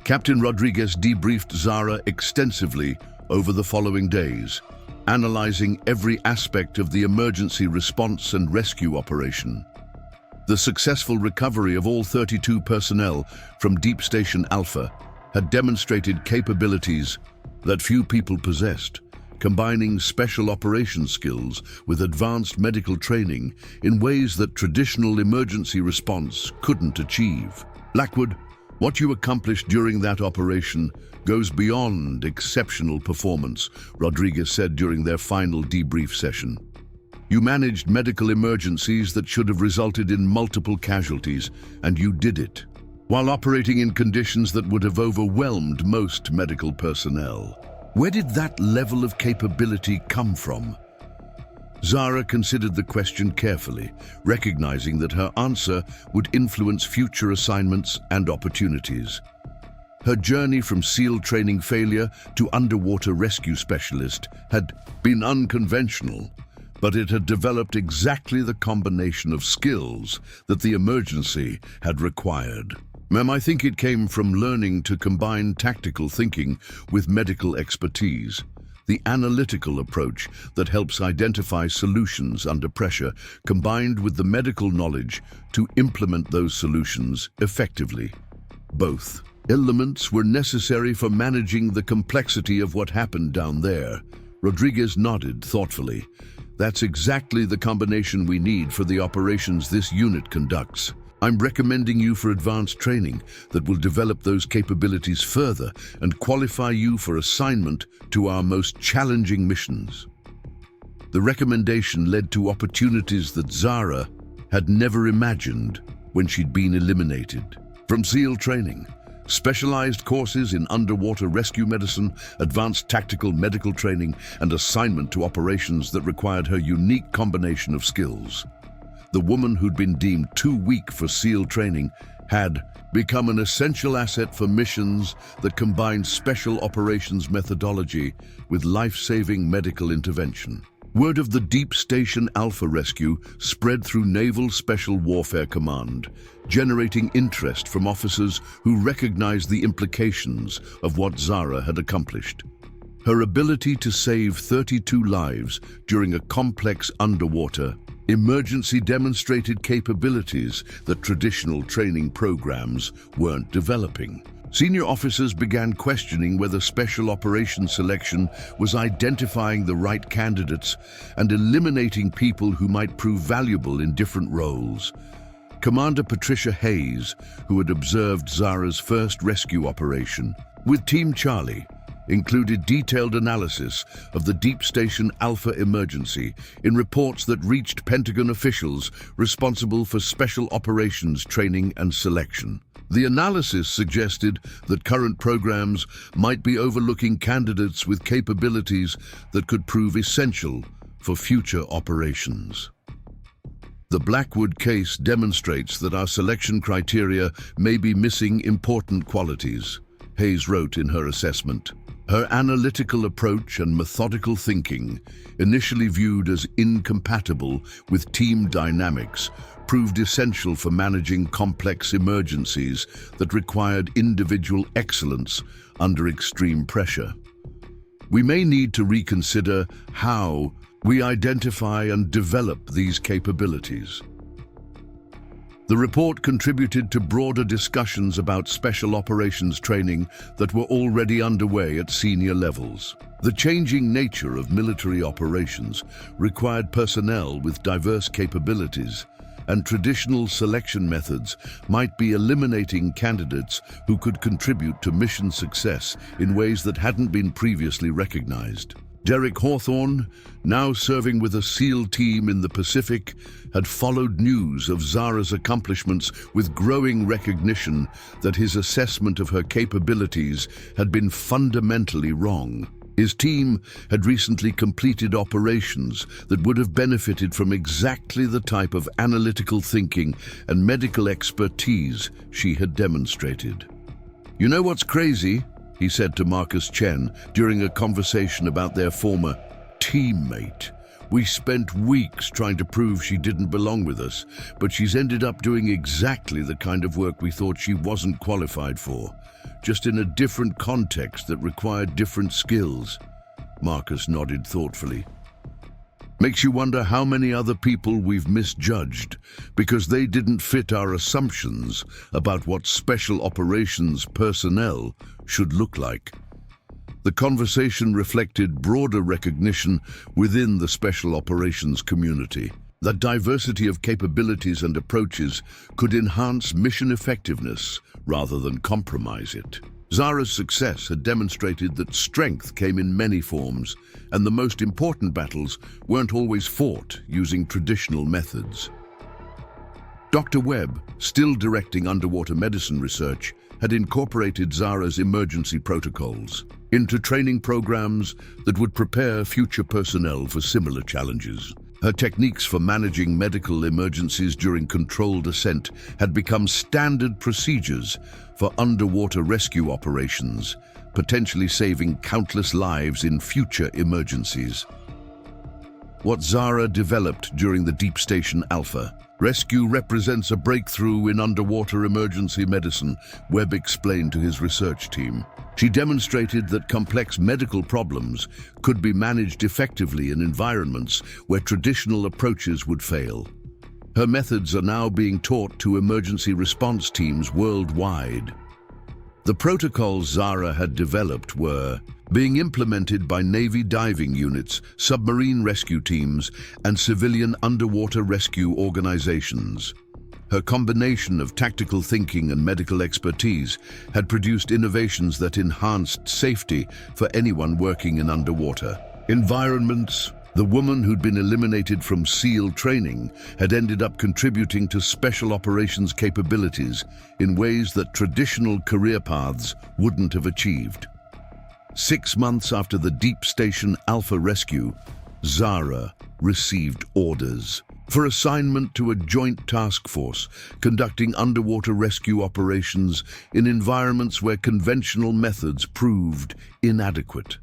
Captain Rodriguez debriefed Zara extensively over the following days, analyzing every aspect of the emergency response and rescue operation. The successful recovery of all 32 personnel from Deep Station Alpha had demonstrated capabilities that few people possessed, combining special operations skills with advanced medical training in ways that traditional emergency response couldn't achieve. Blackwood, what you accomplished during that operation goes beyond exceptional performance, Rodriguez said during their final debrief session. You managed medical emergencies that should have resulted in multiple casualties, and you did it, while operating in conditions that would have overwhelmed most medical personnel. Where did that level of capability come from? Zara considered the question carefully, recognizing that her answer would influence future assignments and opportunities. Her journey from SEAL training failure to underwater rescue specialist had been unconventional, but it had developed exactly the combination of skills that the emergency had required. Ma'am, I think it came from learning to combine tactical thinking with medical expertise, the analytical approach that helps identify solutions under pressure, combined with the medical knowledge to implement those solutions effectively. Both elements were necessary for managing the complexity of what happened down there. Rodriguez nodded thoughtfully. That's exactly the combination we need for the operations this unit conducts. I'm recommending you for advanced training that will develop those capabilities further and qualify you for assignment to our most challenging missions. The recommendation led to opportunities that Zara had never imagined when she'd been eliminated. From SEAL training, specialized courses in underwater rescue medicine, advanced tactical medical training, and assignment to operations that required her unique combination of skills. The woman who'd been deemed too weak for SEAL training had become an essential asset for missions that combined special operations methodology with life-saving medical intervention. Word of the Deep Station Alpha rescue spread through Naval Special Warfare Command, generating interest from officers who recognized the implications of what Zara had accomplished. Her ability to save 32 lives during a complex underwater emergency demonstrated capabilities that traditional training programs weren't developing. Senior officers began questioning whether special operations selection was identifying the right candidates and eliminating people who might prove valuable in different roles. Commander Patricia Hayes, who had observed Zara's first rescue operation, with Team Charlie, included detailed analysis of the Deep Station Alpha emergency in reports that reached Pentagon officials responsible for special operations training and selection. The analysis suggested that current programs might be overlooking candidates with capabilities that could prove essential for future operations. The Blackwood case demonstrates that our selection criteria may be missing important qualities, Hayes wrote in her assessment. Her analytical approach and methodical thinking, initially viewed as incompatible with team dynamics, proved essential for managing complex emergencies that required individual excellence under extreme pressure. We may need to reconsider how we identify and develop these capabilities. The report contributed to broader discussions about special operations training that were already underway at senior levels. The changing nature of military operations required personnel with diverse capabilities, and traditional selection methods might be eliminating candidates who could contribute to mission success in ways that hadn't been previously recognized. Derek Hawthorne, now serving with a SEAL team in the Pacific, had followed news of Zara's accomplishments with growing recognition that his assessment of her capabilities had been fundamentally wrong. His team had recently completed operations that would have benefited from exactly the type of analytical thinking and medical expertise she had demonstrated. "You know what's crazy?" he said to Marcus Chen during a conversation about their former teammate. "We spent weeks trying to prove she didn't belong with us, but she's ended up doing exactly the kind of work we thought she wasn't qualified for, just in a different context that required different skills." Marcus nodded thoughtfully. "Makes you wonder how many other people we've misjudged because they didn't fit our assumptions about what special operations personnel should look like." The conversation reflected broader recognition within the special operations community that diversity of capabilities and approaches could enhance mission effectiveness rather than compromise it. Zara's success had demonstrated that strength came in many forms, and the most important battles weren't always fought using traditional methods. Dr. Webb, still directing underwater medicine research, had incorporated Zara's emergency protocols into training programs that would prepare future personnel for similar challenges. Her techniques for managing medical emergencies during controlled ascent had become standard procedures for underwater rescue operations, potentially saving countless lives in future emergencies. What Zara developed during the Deep Station Alpha rescue represents a breakthrough in underwater emergency medicine, Webb explained to his research team. She demonstrated that complex medical problems could be managed effectively in environments where traditional approaches would fail. Her methods are now being taught to emergency response teams worldwide. The protocols Zara had developed were being implemented by Navy diving units, submarine rescue teams, and civilian underwater rescue organizations. Her combination of tactical thinking and medical expertise had produced innovations that enhanced safety for anyone working in underwater environments. The woman who'd been eliminated from SEAL training had ended up contributing to special operations capabilities in ways that traditional career paths wouldn't have achieved. 6 months after the Deep Station Alpha rescue, Zara received orders for assignment to a joint task force conducting underwater rescue operations in environments where conventional methods proved inadequate.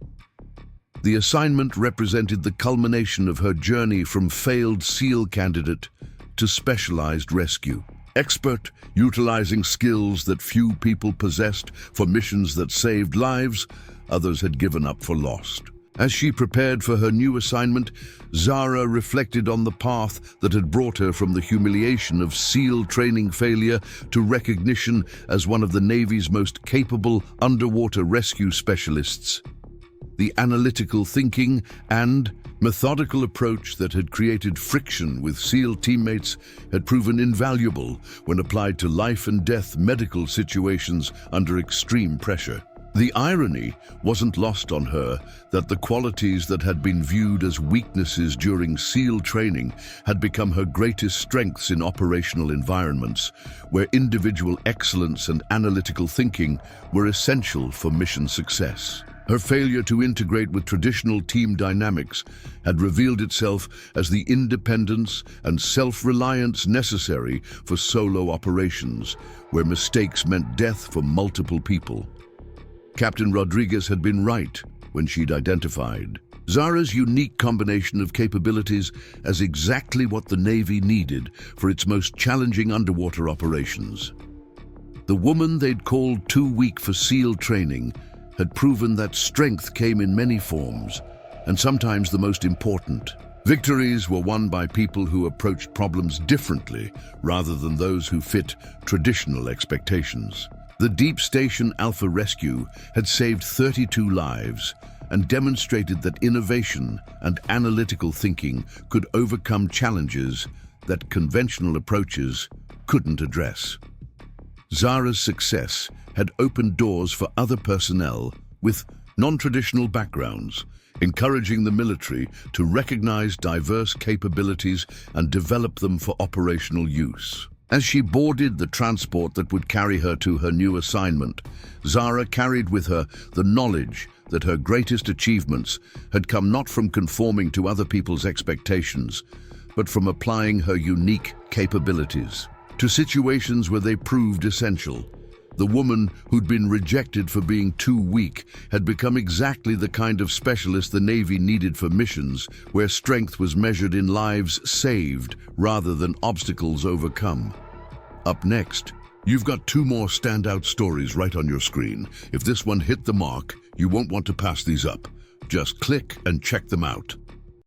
The assignment represented the culmination of her journey from failed SEAL candidate to specialized rescue expert, utilizing skills that few people possessed for missions that saved lives others had given up for lost. As she prepared for her new assignment, Zara reflected on the path that had brought her from the humiliation of SEAL training failure to recognition as one of the Navy's most capable underwater rescue specialists. The analytical thinking and methodical approach that had created friction with SEAL teammates had proven invaluable when applied to life-and-death medical situations under extreme pressure. The irony wasn't lost on her that the qualities that had been viewed as weaknesses during SEAL training had become her greatest strengths in operational environments, where individual excellence and analytical thinking were essential for mission success. Her failure to integrate with traditional team dynamics had revealed itself as the independence and self-reliance necessary for solo operations, where mistakes meant death for multiple people. Captain Rodriguez had been right when she'd identified Zara's unique combination of capabilities as exactly what the Navy needed for its most challenging underwater operations. The woman they'd called too weak for SEAL training had proven that strength came in many forms, and sometimes the most important. Victories were won by people who approached problems differently rather than those who fit traditional expectations. The Deep Station Alpha rescue had saved 32 lives and demonstrated that innovation and analytical thinking could overcome challenges that conventional approaches couldn't address. Zara's success had opened doors for other personnel with non-traditional backgrounds, encouraging the military to recognize diverse capabilities and develop them for operational use. As she boarded the transport that would carry her to her new assignment, Zara carried with her the knowledge that her greatest achievements had come not from conforming to other people's expectations, but from applying her unique capabilities to situations where they proved essential. The woman who'd been rejected for being too weak had become exactly the kind of specialist the Navy needed for missions where strength was measured in lives saved rather than obstacles overcome. Up next, you've got 2 more standout stories right on your screen. If this one hit the mark, you won't want to pass these up. Just click and check them out.